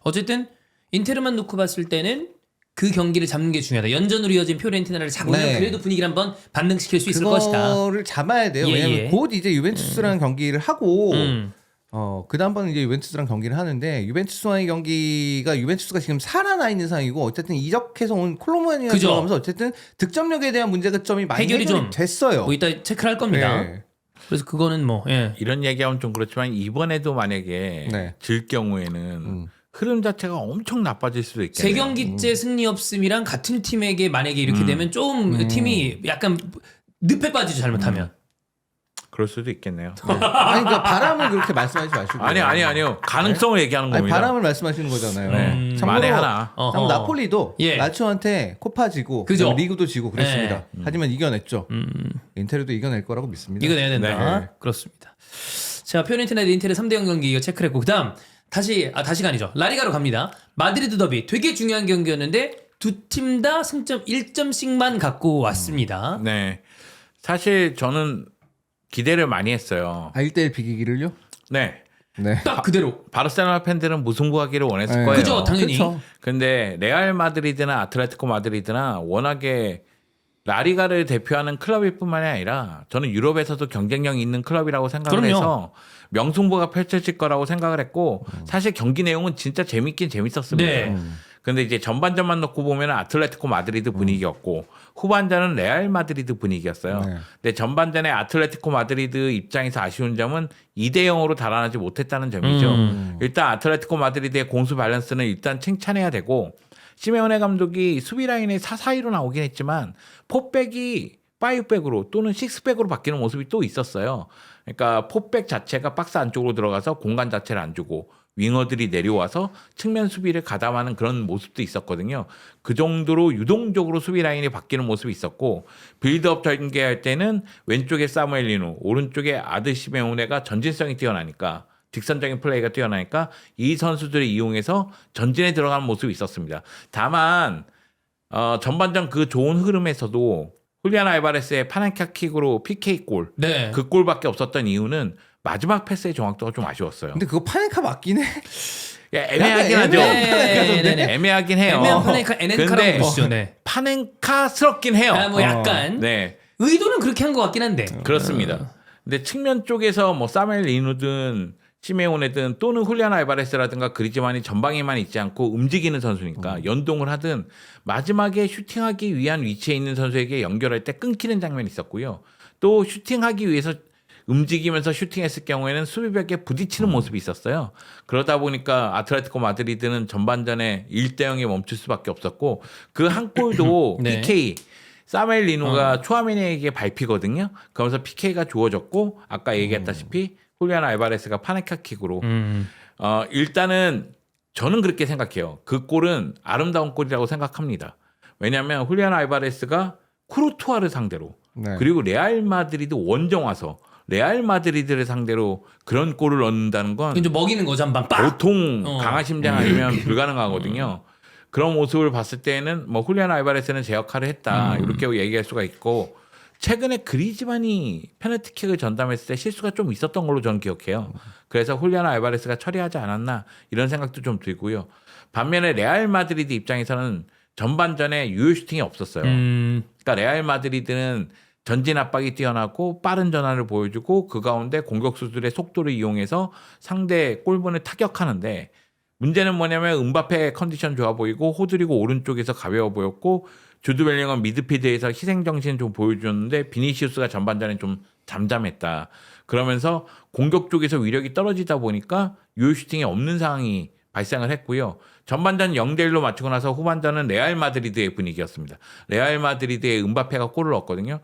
어쨌든 인테르만 놓고 봤을 때는 그 경기를 잡는 게 중요하다. 연전으로 이어진 피오렌티나를 잡으면 네. 그래도 분위기를 한번 반등시킬 수 있을 것이다. 그거를 잡아야 돼요. 예, 왜냐면 예. 곧 이제 유벤투스랑 경기를 하고 음. 그 다음번에 이제 유벤투스랑 경기를 하는데, 유벤투스와의 경기가 유벤투스가 지금 살아나 있는 상황이고, 어쨌든 이적해서 온 콜로무아니가 그죠. 들어가면서 어쨌든 득점력에 대한 문제가 점이 많이 해결이 해결이 좀 됐어요. 뭐 이따 체크를 할 겁니다. 네. 그래서 그거는 뭐 예. 이런 얘기하면 좀 그렇지만 이번에도 만약에 네. 질 경우에는 흐름 자체가 엄청 나빠질 수도 세 있겠네요. 경기째 승리 없음이랑 같은 팀에게 만약에 이렇게 되면 좀 팀이 약간 늪에 빠지죠, 잘못하면. 그럴 수도 있겠네요. 아니 그러니까 바람을 그렇게 말씀하지 마시고. 아니요. 가능성을 얘기하는 아니, 겁니다. 바람을 말씀하시는 거잖아요. 네. 참고로 만에 하나. 참고로 나폴리도 예. 라치오한테 코파 지고 그죠. 리그도 지고 그랬습니다. 하지만 이겨냈죠. 인테르도 이겨낼 거라고 믿습니다. 이겨내야 된다. 네. 그렇습니다. 자, 피오렌티나 대 인테르 3대0 경기 이거 체크를 했고, 그다음 다시가 아니죠. 라리가로 갑니다. 마드리드 더비 되게 중요한 경기였는데 두 팀 다 승점 1점씩만 갖고 왔습니다. 네. 사실 저는 기대를 많이 했어요. 1대1 비기기를요? 네. 네. 딱 그대로. 바르셀로나 팬들은 무승부하기를 원했을 네. 거예요. 그죠, 당연히. 그쵸. 근데 레알 마드리드나 아틀레티코 마드리드나 워낙에 라리가를 대표하는 클럽일 뿐만이 아니라 저는 유럽에서도 경쟁력이 있는 클럽이라고 생각을 그럼요. 해서 명승부가 펼쳐질 거라고 생각을 했고, 사실 경기 내용은 진짜 재밌긴 재밌었습니다. 네. 근데 이제 전반전만 놓고 보면 아틀레티코 마드리드 분위기였고 후반전은 레알 마드리드 분위기였어요. 네. 근데 전반전에 아틀레티코 마드리드 입장에서 아쉬운 점은 2대0으로 달아나지 못했다는 점이죠. 일단 아틀레티코 마드리드의 공수 밸런스는 일단 칭찬해야 되고, 시메오네 감독이 수비 라인에 4-4-2로 나오긴 했지만 포백이 5백으로 또는 6백으로 바뀌는 모습이 또 있었어요. 그러니까 포백 자체가 박스 안쪽으로 들어가서 공간 자체를 안 주고 윙어들이 내려와서 측면 수비를 가담하는 그런 모습도 있었거든요. 그 정도로 유동적으로 수비 라인이 바뀌는 모습이 있었고, 빌드업 전개할 때는 왼쪽에 사무엘 리누, 오른쪽에 아드 시메오네가 전진성이 뛰어나니까, 직선적인 플레이가 뛰어나니까 이 선수들을 이용해서 전진에 들어가는 모습이 있었습니다. 다만 전반전 그 좋은 흐름에서도 훌리안 알바레스의 파넨카킥으로 PK 골, 네. 그 골밖에 없었던 이유는 마지막 패스의 정확도가 좀 아쉬웠어요. 근데 그거 파네카 맞긴 해. 야, 애매하긴 하죠. 네. 애매하긴 해요. 애매한 파넨카 에넨카라고 근데 부르시죠. 네. 파넨카스럽긴 해요. 아, 뭐 약간 네, 의도는 그렇게 한 것 같긴 한데. 그렇습니다. 근데 측면 쪽에서 뭐 사멜 리누든 시메오네든 또는 훌리안 알바레스라든가 그리즈만이 전방에만 있지 않고 움직이는 선수니까 연동을 하든 마지막에 슈팅하기 위한 위치에 있는 선수에게 연결할 때 끊기는 장면이 있었고요. 또 슈팅하기 위해서 움직이면서 슈팅했을 경우에는 수비벽에 부딪히는 모습이 있었어요. 그러다 보니까 아틀레티코 마드리드는 전반전에 1대0에 멈출 수밖에 없었고 그 한 골도 네. PK 사멜 리노가 초아메니에게 밟히거든요. 그러면서 PK가 주어졌고 아까 얘기했다시피 훌리안 알바레스가 파네카킥으로 일단은 저는 그렇게 생각해요. 그 골은 아름다운 골이라고 생각합니다. 왜냐하면 훌리안 알바레스가 쿠르투아를 상대로 네. 그리고 레알 마드리드 원정 와서 레알 마드리드를 상대로 그런 골을 넣는다는 건 이건 좀 먹이는 거죠, 한 방. 빡! 보통 강화심장 아니면 불가능하거든요. 그런 모습을 봤을 때는 뭐 훌리안 알바레스는 제 역할을 했다 이렇게 얘기할 수가 있고 최근에 그리즈만이 페널티킥을 전담했을 때 실수가 좀 있었던 걸로 저는 기억해요. 그래서 훌리안 알바레스가 처리하지 않았나 이런 생각도 좀 들고요. 반면에 레알 마드리드 입장에서는 전반전에 유효 슈팅이 없었어요. 그러니까 레알 마드리드는 전진 압박이 뛰어나고 빠른 전환을 보여주고 그 가운데 공격수들의 속도를 이용해서 상대 골문을 타격하는데 문제는 뭐냐면 음바페 컨디션 좋아 보이고 호드리고 오른쪽에서 가벼워 보였고 주드 벨링엄 미드필드에서 희생정신 좀 보여줬는데 비니시우스가 전반전에 좀 잠잠했다. 그러면서 공격 쪽에서 위력이 떨어지다 보니까 유효 슈팅이 없는 상황이 발생을 했고요. 전반전 0대1로 맞추고 나서 후반전은 레알 마드리드의 분위기였습니다. 레알 마드리드의 음바페가 골을 넣었거든요.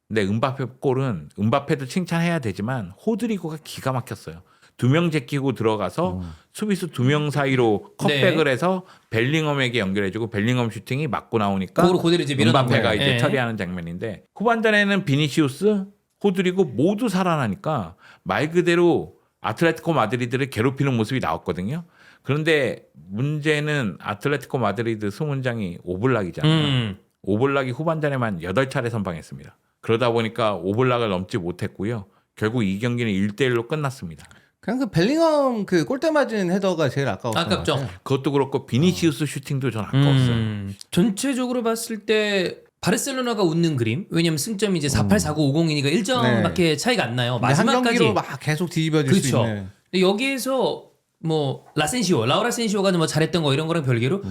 근데 음바페 골은 음바페도 칭찬해야 되지만 호드리고가 기가 막혔어요. 2명 제끼고 들어가서 수비수 2명 사이로 컷백을 해서 벨링엄에게 연결해주고 벨링엄 슈팅이 맞고 나오니까 그대로 이제 밀어넣은 음바페가 거예요. 이제 예. 처리하는 장면인데 후반전에는 비니시우스, 호드리고 모두 살아나니까 말 그대로 아틀레티코 마드리드를 괴롭히는 모습이 나왔거든요. 그런데 문제는 아틀레티코 마드리드 수문장이 오블락이잖아요. 오블락이 후반전에만 8차례 선방했습니다. 그러다 보니까 오블락을 넘지 못했고요. 결국 이 경기는 1대1로 끝났습니다. 그냥 그 벨링엄 그 골대 맞은 헤더가 제일 아까웠던 것 아깝죠. 같아요. 그것도 그렇고 비니시우스 슈팅도 전 아까웠어요. 전체적으로 봤을 때 바르셀로나가 웃는 그림. 왜냐면 승점이 이제 4-8, 4-9, 5-0이니까 1점밖에 차이가 안 나요. 근데 한 마지막까지. 경기로 막 계속 뒤집어질 수 그렇죠. 있는. 근데 여기에서 뭐 라우라 센시오가 뭐 잘했던 거 이런 거랑 별개로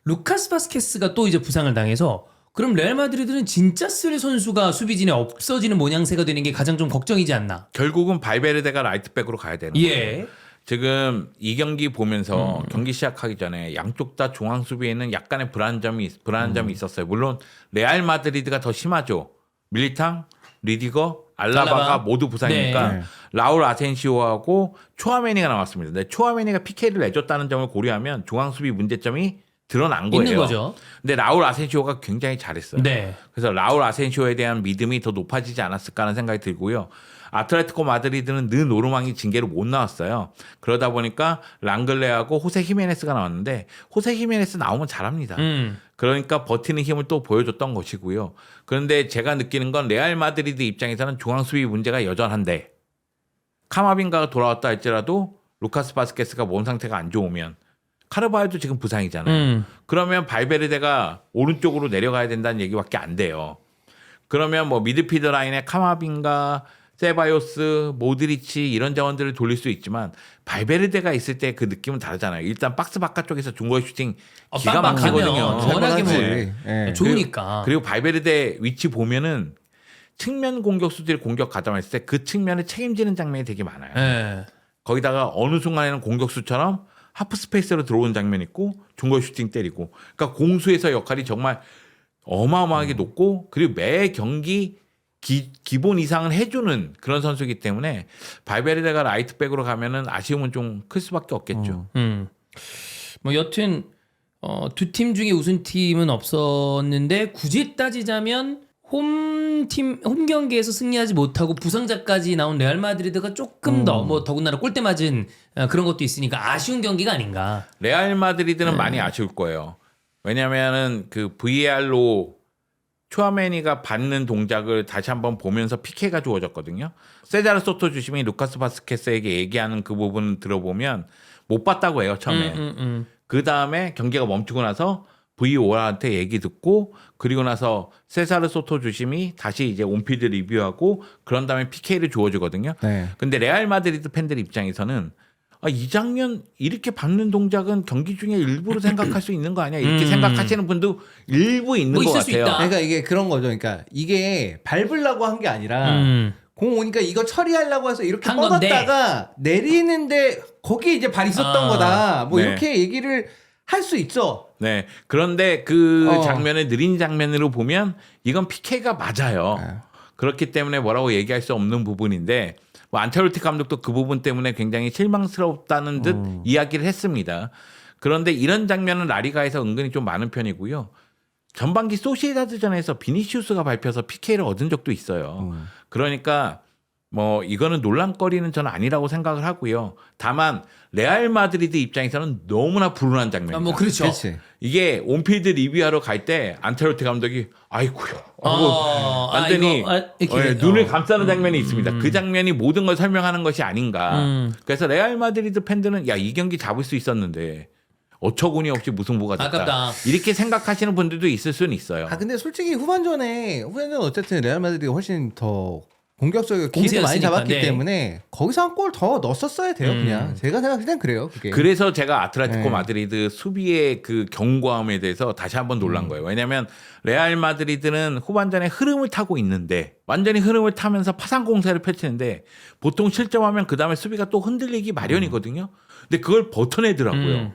루카스 바스케스가 또 이제 부상을 당해서 그럼 레알 마드리드는 진짜 쓸 선수가 수비진에 없어지는 모양새가 되는 게 가장 좀 걱정이지 않나. 결국은 발베르데가 라이트백으로 가야 되는 거예요. 예. 지금 이 경기 보면서 경기 시작하기 전에 양쪽 다 중앙 수비에는 약간의 불안한 점이 있었어요. 물론 레알 마드리드가 더 심하죠. 밀리탕, 리디거, 알라바가 모두 부상이니까 네. 라울 아센시오하고 초아메니가 나왔습니다. 근데 초아메니가 PK를 내줬다는 점을 고려하면 중앙 수비 문제점이 드러난 거예요. 있는 거죠. 근데 라울 아센시오가 굉장히 잘했어요. 네. 그래서 라울 아센시오에 대한 믿음이 더 높아지지 않았을까 하는 생각이 들고요. 아틀레티코 마드리드는 느 노르망이 징계로 못 나왔어요. 그러다 보니까 랑글레하고 호세 히메네스가 나왔는데 호세 히메네스 나오면 잘합니다. 그러니까 버티는 힘을 또 보여줬던 것이고요. 그런데 제가 느끼는 건 레알 마드리드 입장에서는 중앙 수비 문제가 여전한데 카마빈가가 돌아왔다 할지라도 루카스 바스케스가 몸 상태가 안 좋으면 카르바요도 지금 부상이잖아요. 그러면 발베르데가 오른쪽으로 내려가야 된다는 얘기밖에 안 돼요. 그러면 뭐 미드필드 라인에 카마빈가, 세바요스, 모드리치 이런 자원들을 돌릴 수 있지만 발베르데가 있을 때 그 느낌은 다르잖아요. 일단 박스 바깥쪽에서 중거리 슈팅 기가 막히거든요. 워낙에 뭐 예. 좋으니까. 그리고 발베르데 위치 보면은 측면 공격수들이 공격 가담했을 때 그 측면을 책임지는 장면이 되게 많아요. 예. 거기다가 어느 순간에는 공격수처럼 하프 스페이스로 들어오는 장면 있고 중거리 슈팅 때리고 그러니까 공수에서 역할이 정말 어마어마하게 높고 그리고 매 경기 기본 이상은 해주는 그런 선수이기 때문에 발베르데가 라이트백으로 가면은 아쉬움은 좀 클 수밖에 없겠죠. 뭐 여튼 두 팀 중에 우승팀은 없었는데 굳이 따지자면 홈 경기에서 승리하지 못하고 부상자까지 나온 레알 마드리드가 조금 더 뭐 더군다나 골대 맞은 그런 것도 있으니까 아쉬운 경기가 아닌가. 레알 마드리드는 많이 아쉬울 거예요. 왜냐하면은 그 VAR로 추아메니가 받는 동작을 다시 한번 보면서 PK가 주어졌거든요. 세자르 소토 주심이 루카스 바스케스에게 얘기하는 그 부분을 들어보면 못 봤다고 해요 처음에. 그 다음에 경기가 멈추고 나서 VOR한테 얘기 듣고 그리고 나서 세사르 소토 주심이 다시 이제 온필드 리뷰하고 그런 다음에 PK를 주어주거든요. 네. 근데 레알 마드리드 팬들 입장에서는 이 장면 이렇게 받는 동작은 경기 중에 일부러 생각할 수 있는 거 아니야? 이렇게 생각하시는 분도 일부 있는 뭐 것 있을 수 같아요. 있다. 그러니까 이게 그런 거죠. 그러니까 이게 밟으려고 한 게 아니라 공 오니까 이거 처리하려고 해서 이렇게 한 건데. 뻗었다가 내리는데 거기에 이제 발이 있었던 거다. 뭐 네. 이렇게 얘기를 할 수 있죠. 네. 그런데 그 어. 장면을 느린 장면으로 보면 이건 PK가 맞아요. 네. 그렇기 때문에 뭐라고 얘기할 수 없는 부분인데 뭐 안첼로티 감독도 그 부분 때문에 굉장히 실망스럽다는 듯 이야기를 했습니다. 그런데 이런 장면은 라리가에서 은근히 좀 많은 편이고요. 전반기 소시에다드전에서 비니시우스가 밟혀서 PK를 얻은 적도 있어요. 그러니까 뭐 이거는 논란거리는 저는 아니라고 생각을 하고요. 다만 레알 마드리드 입장에서는 너무나 불운한 장면이다. 뭐 그렇죠. 그렇지. 이게 온필드 리뷰하러 갈 때 안첼로티 감독이 아이고요. 완전히 이렇게, 눈을 감싸는 장면이 있습니다. 그 장면이 모든 걸 설명하는 것이 아닌가. 음. 그래서 레알 마드리드 팬들은 야, 이 경기 잡을 수 있었는데 어처구니 없이 무승부가 됐다. 아깝다. 이렇게 생각하시는 분들도 있을 수는 있어요. 아 근데 솔직히 후반전에 어쨌든 레알 마드리드가 훨씬 더 공격적이고 기회도 많이 공세였으니까, 잡았기 네. 때문에 거기서 한 골 더 넣었었어야 돼요. 그냥 제가 생각할 땐 그래요. 그게. 그래서 제가 아틀레티코 네. 마드리드 수비의 그 견고함에 대해서 다시 한번 놀란 거예요. 왜냐하면 레알 마드리드는 후반전에 흐름을 타고 있는데 완전히 흐름을 타면서 파상 공세를 펼치는데 보통 실점하면 그 다음에 수비가 또 흔들리기 마련이거든요. 근데 그걸 버텨내더라고요.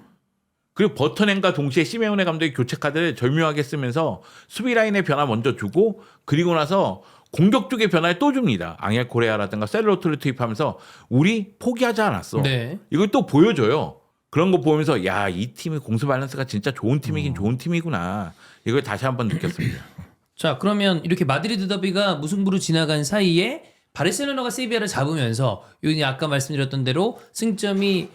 그리고 버텨낸과 동시에 시메오네 감독이 교체 카드를 절묘하게 쓰면서 수비 라인의 변화 먼저 주고 그리고 나서 공격 쪽의 변화를 또 줍니다. 앙헬 코레아라든가 셀로트를 투입하면서 우리 포기하지 않았어. 네. 이걸 또 보여줘요. 그런 거 보면서 야, 이 팀의 공수 밸런스가 진짜 좋은 팀이긴 좋은 팀이구나. 이걸 다시 한번 느꼈습니다. 자, 그러면 이렇게 마드리드 더비가 무승부로 지나간 사이에 바르셀로나가 세비야를 잡으면서 여기 아까 말씀드렸던 대로 승점이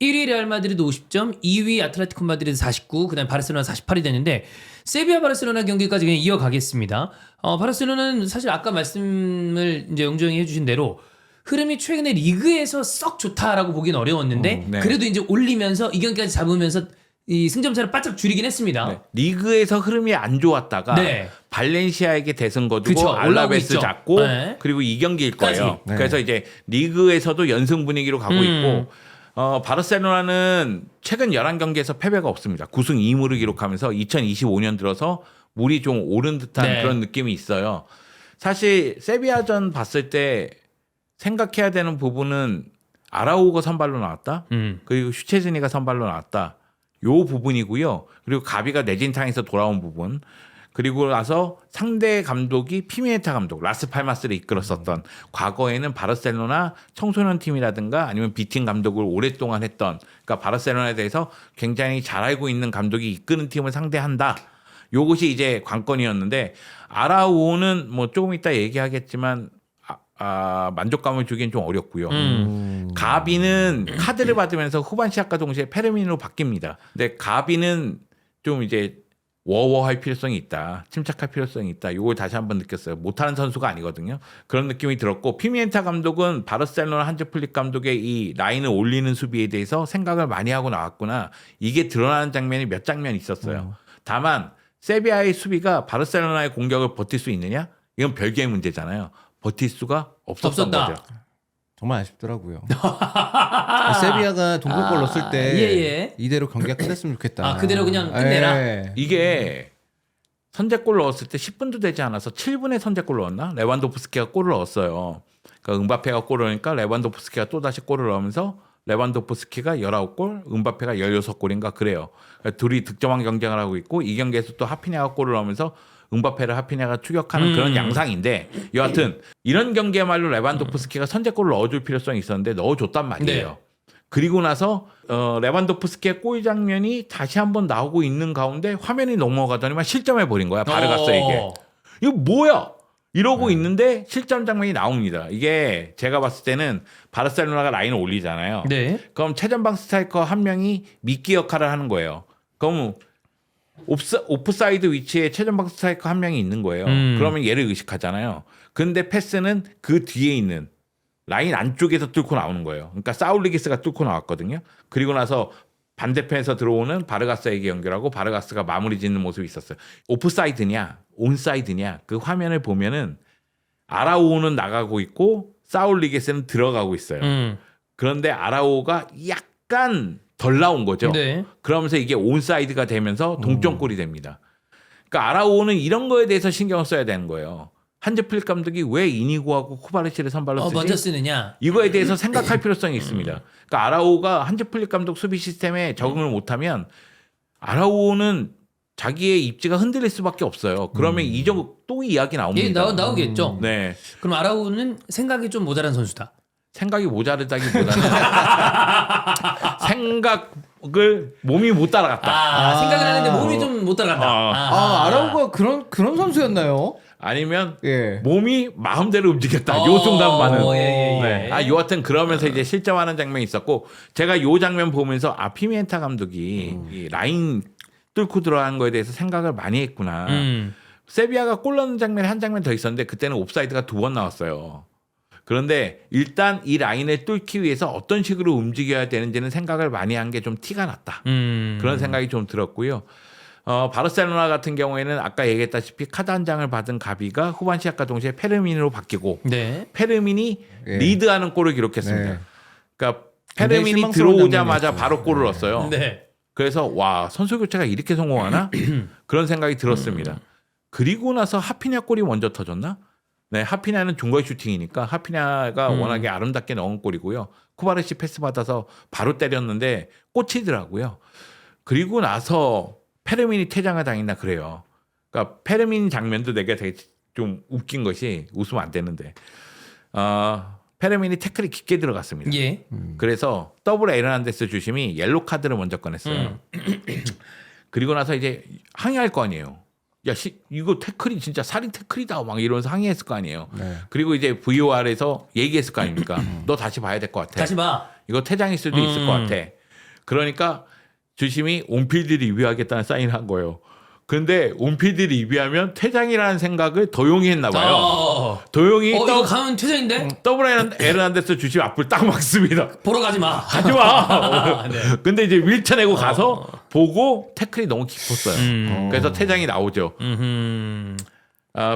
1위 레알 마드리드 50점, 2위 아틀레티코 마드리드 49, 그다음에 바르셀로나 48이 됐는데 세비야 바르셀로나 경기까지 그냥 이어가겠습니다. 바르셀로나는 사실 아까 말씀을 이제 영주 형이 해주신 대로 흐름이 최근에 리그에서 썩 좋다라고 보기는 어려웠는데 네. 그래도 이제 올리면서 이 경기까지 잡으면서 이 승점차를 바짝 줄이긴 했습니다. 네. 리그에서 흐름이 안 좋았다가 네. 발렌시아에게 대승 거두고 그쵸, 올라오고 알라베스 있죠. 잡고 네. 그리고 이 경기일 거예요. 네. 그래서 이제 리그에서도 연승 분위기로 가고 있고 바르셀로나는 최근 11경기에서 패배가 없습니다. 9승 2무를 기록하면서 2025년 들어서 물이 좀 오른 듯한 네. 그런 느낌이 있어요. 사실 세비야전 봤을 때 생각해야 되는 부분은 아라우가 선발로 나왔다. 그리고 슈체즈니가 선발로 나왔다. 요 부분이고요. 그리고 가비가 내진탕에서 돌아온 부분. 그리고 나서 상대 감독이 피미에타 감독, 라스팔마스를 이끌었었던 과거에는 바르셀로나 청소년 팀이라든가 아니면 B팀 감독을 오랫동안 했던 그러니까 바르셀로나에 대해서 굉장히 잘 알고 있는 감독이 이끄는 팀을 상대한다. 요것이 이제 관건이었는데 아라우는 뭐 조금 이따 얘기하겠지만 만족감을 주기엔 좀 어렵고요. 가비는 카드를 받으면서 후반 시작과 동시에 페르민으로 바뀝니다. 근데 가비는 좀 이제 워워할 필요성이 있다. 침착할 필요성이 있다. 이걸 다시 한번 느꼈어요. 못하는 선수가 아니거든요. 그런 느낌이 들었고 피미엔타 감독은 바르셀로나 한즈 플릭 감독의 이 라인을 올리는 수비에 대해서 생각을 많이 하고 나왔구나. 이게 드러나는 장면이 몇 장면 있었어요. 다만 세비야의 수비가 바르셀로나의 공격을 버틸 수 있느냐? 이건 별개의 문제잖아요. 버틸 수가 없었던 없었다. 거죠. 정말 아쉽더라고요. 세비야가 동점골 넣었을 때 예. 이대로 경기가 끝냈으면 좋겠다. 그대로 그냥 끝내라. 예. 이게 선제골 넣었을 때 10분도 되지 않아서 7분에 선제골 넣었나? 레반도프스키가 골을 넣었어요. 그러니까 은바페가 골을 넣으니까 레반도프스키가 또다시 골을 넣으면서 레반도프스키가 19골, 은바페가 16골인가 그래요. 그러니까 둘이 득점왕 경쟁을 하고 있고 이 경기에서 또 하피냐가 골을 넣으면서 은바페를 하피냐가 추격하는 그런 양상인데 여하튼 이런 경기야말로 레반도프스키가 선제골을 넣어줄 필요성이 있었는데 넣어줬단 말이에요. 네. 그리고 나서 레반도프스키의 골 장면이 다시 한번 나오고 있는 가운데 화면이 넘어가더니만 실점해버린 거야. 바르가스에게. 이거 뭐야? 이러고 있는데 실점 장면이 나옵니다. 이게 제가 봤을 때는 바르셀로나가 라인을 올리잖아요. 네. 그럼 최전방 스트라이커 한 명이 미끼 역할을 하는 거예요. 그럼 오프사이드 위치에 최전방 스트라이커 한 명이 있는 거예요. 그러면 얘를 의식하잖아요. 근데 패스는 그 뒤에 있는 라인 안쪽에서 뚫고 나오는 거예요. 그러니까 사울리기스가 뚫고 나왔거든요. 그리고 나서 반대편에서 들어오는 바르가스에게 연결하고 바르가스가 마무리 짓는 모습이 있었어요. 오프사이드냐 온사이드냐 그 화면을 보면은 아라오는 나가고 있고 사울리기스는 들어가고 있어요. 그런데 아라오가 약간 덜 나온 거죠. 네. 그러면서 이게 온사이드가 되면서 동점골이 됩니다. 그러니까 아라오는 이런 거에 대해서 신경을 써야 되는 거예요. 한지 플릭 감독이 왜 이니고하고 쿠바르시를 선발로 쓰지? 먼저 쓰느냐? 이거에 대해서 생각할 필요성이 있습니다. 그러니까 아라오가 한지 플릭 감독 수비 시스템에 적응을 못하면 아라오는 자기의 입지가 흔들릴 수밖에 없어요. 그러면 이정 또 이야기 예, 나옵니다. 나오겠죠. 네, 그럼 아라우는 생각이 좀 모자란 선수다. 생각이 모자르다기보다는 생각을 몸이 못 따라갔다. 생각을 하는데 몸이 좀 못 따라간다. 아라우가 그런 선수였나요? 아니면 예. 몸이 마음대로 움직였다. 요 순간만은. 예. 네. 여하튼 그러면서 이제 실점하는 장면이 있었고 제가 요 장면 보면서 피미엔타 감독이 이 라인 뚫고 들어간 거에 대해서 생각을 많이 했구나. 세비야가 골 넣는 장면이 한 장면 더 있었는데 그때는 옵사이드가 2번 나왔어요. 그런데 일단 이 라인을 뚫기 위해서 어떤 식으로 움직여야 되는지는 생각을 많이 한 게 좀 티가 났다. 그런 생각이 좀 들었고요. 바르셀로나 같은 경우에는 아까 얘기했다시피 카드 한 장을 받은 가비가 후반 시작과 동시에 페르민으로 바뀌고 네. 페르민이 예. 리드하는 골을 기록했습니다. 네. 그러니까 굉장히 페르민이 실망스러운 들어오자마자 장면이었어요. 바로 골을 넣었어요. 네. 그래서 와 선수 교체가 이렇게 성공하나 그런 생각이 들었습니다. 그리고 나서 하피냐 골이 먼저 터졌나? 네, 하피냐는 중거리 슈팅이니까 하피냐가 워낙에 아름답게 넣은 골이고요. 쿠바르시 패스 받아서 바로 때렸는데 꽂히더라고요. 그리고 나서 페르민이 퇴장을 당했나 그래요. 그러니까 페르민 장면도 내가 되게 좀 웃긴 것이 웃으면 안 되는데 페르민이 태클이 깊게 들어갔습니다. 예. 그래서 더블 에르난데스 주심이 옐로 카드를 먼저 꺼냈어요. 그리고 나서 이제 항의할 거 아니에요. 야, 이거 태클이 진짜 살인 태클이다. 막 이러면서 항의했을 거 아니에요. 네. 그리고 이제 VOR에서 얘기했을 거 아닙니까? 너 다시 봐야 될 것 같아. 다시 봐. 이거 퇴장일 수도 있을 것 같아. 그러니까 주심이 온필드 리뷰하겠다는 사인을 한 거예요. 근데 온필드 리뷰하면 퇴장이라는 생각을 도용이 했나 봐요. 도용이 이거 가면 퇴장인데? 더블 에르난데스 주심 앞을 딱 막습니다. 보러 가지 마. 가지 마. 네. 근데 이제 밀쳐내고 가서 보고 태클이 너무 깊었어요. 그래서 퇴장이 나오죠.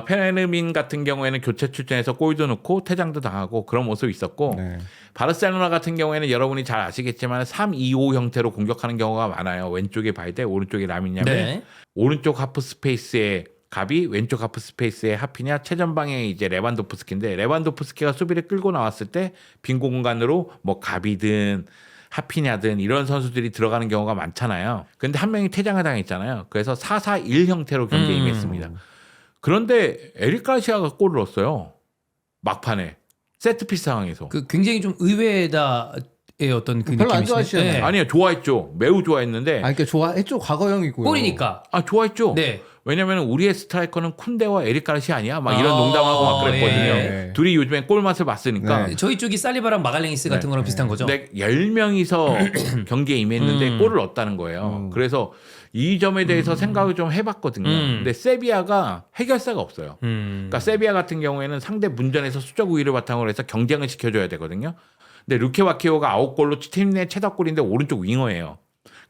페르민 같은 경우에는 교체 출전해서 골도 넣고 퇴장도 당하고 그런 모습이 있었고 네. 바르셀로나 같은 경우에는 여러분이 잘 아시겠지만 3-2-5 형태로 공격하는 경우가 많아요. 왼쪽에 발데 오른쪽에 라민야멜. 네. 오른쪽 하프 스페이스에 가비, 왼쪽 하프 스페이스에 하피냐, 최전방에 이제 레반도프스키인데 레반도프스키가 수비를 끌고 나왔을 때 빈 공간으로 뭐 가비든 하피냐든 이런 선수들이 들어가는 경우가 많잖아요. 근데 한 명이 퇴장을 당했잖아요. 그래서 4-4-1 형태로 경기에 임했습니다. 그런데 에릭 가시아가 골을 넣었어요. 막판에 세트피스 상황에서. 굉장히 좀 의외다의 어떤 그 별로 안 느낌이시네. 좋아하시잖아요. 네. 아니요, 좋아했죠. 매우 좋아했는데. 그러니까 좋아했죠. 과거형이고요. 골이니까. 좋아했죠. 네. 왜냐면 우리의 스트라이커는 쿤데와 에릭 가르시아 아니야? 막 이런 농담하고 막 그랬거든요. 예. 둘이 요즘엔 골 맛을 봤으니까. 네. 저희 쪽이 살리바랑 마갈랭이스 같은 거랑 비슷한 거죠. 근데 10명이서 경기에 임했는데 골을 넣었다는 거예요. 그래서 이 점에 대해서 생각을 좀 해봤거든요. 근데 세비야가 해결사가 없어요. 그러니까 세비야 같은 경우에는 상대 문전에서 수적 우위를 바탕으로 해서 경쟁을 시켜줘야 되거든요. 근데 루케바키오가 9골로 팀 내 최다골인데 오른쪽 윙어예요.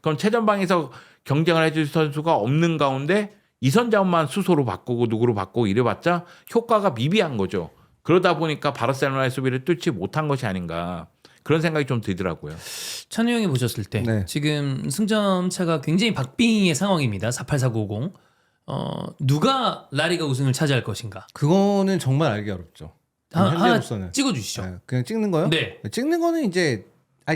그럼 최전방에서 경쟁을 해줄 선수가 없는 가운데 이선 자원만 수소로 바꾸고 누구로 바꾸고 이래봤자 효과가 미비한 거죠. 그러다 보니까 바르셀로나의 수비를 뚫지 못한 것이 아닌가 그런 생각이 좀 들더라고요. 찬우 형이 보셨을 때 네. 지금 승점 차가 굉장히 박빙의 상황입니다. 4-8-4-9-0. 누가 라리가 우승을 차지할 것인가? 그거는 정말 알기 어렵죠. 하나 현재로서는. 찍어주시죠. 네, 그냥 찍는 거요? 네. 찍는 거는 이제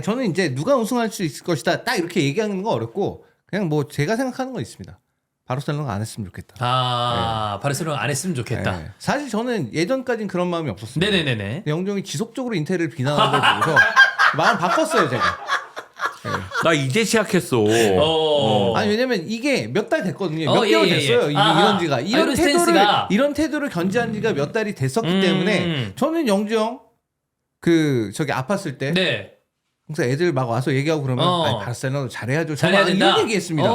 저는 이제 누가 우승할 수 있을 것이다. 딱 이렇게 얘기하는 거 어렵고 그냥 뭐 제가 생각하는 거 있습니다. 바르셀로나가 안 했으면 좋겠다. 바르셀로나 안 했으면 좋겠다. 네. 사실 저는 예전까지는 그런 마음이 없었습니다. 네네네네. 근데 영종이 지속적으로 인텔을 비난하는 걸 보고서 마음 바꿨어요 제가. 나 이제 시작했어. 아니 왜냐면 이게 몇 달 됐거든요. 어, 몇 개월 예, 예, 됐어요. 예. 이런 지가 이런 스탠스가. 이런 태도를 견지한 지가 몇 달이 됐었기 때문에 저는 영주 형 저기 아팠을 때 네. 그래서 애들 막 와서 얘기하고 그러면 아니, 바르셀로나도 잘해야죠. 잘해야 된다. 이런 얘기했습니다.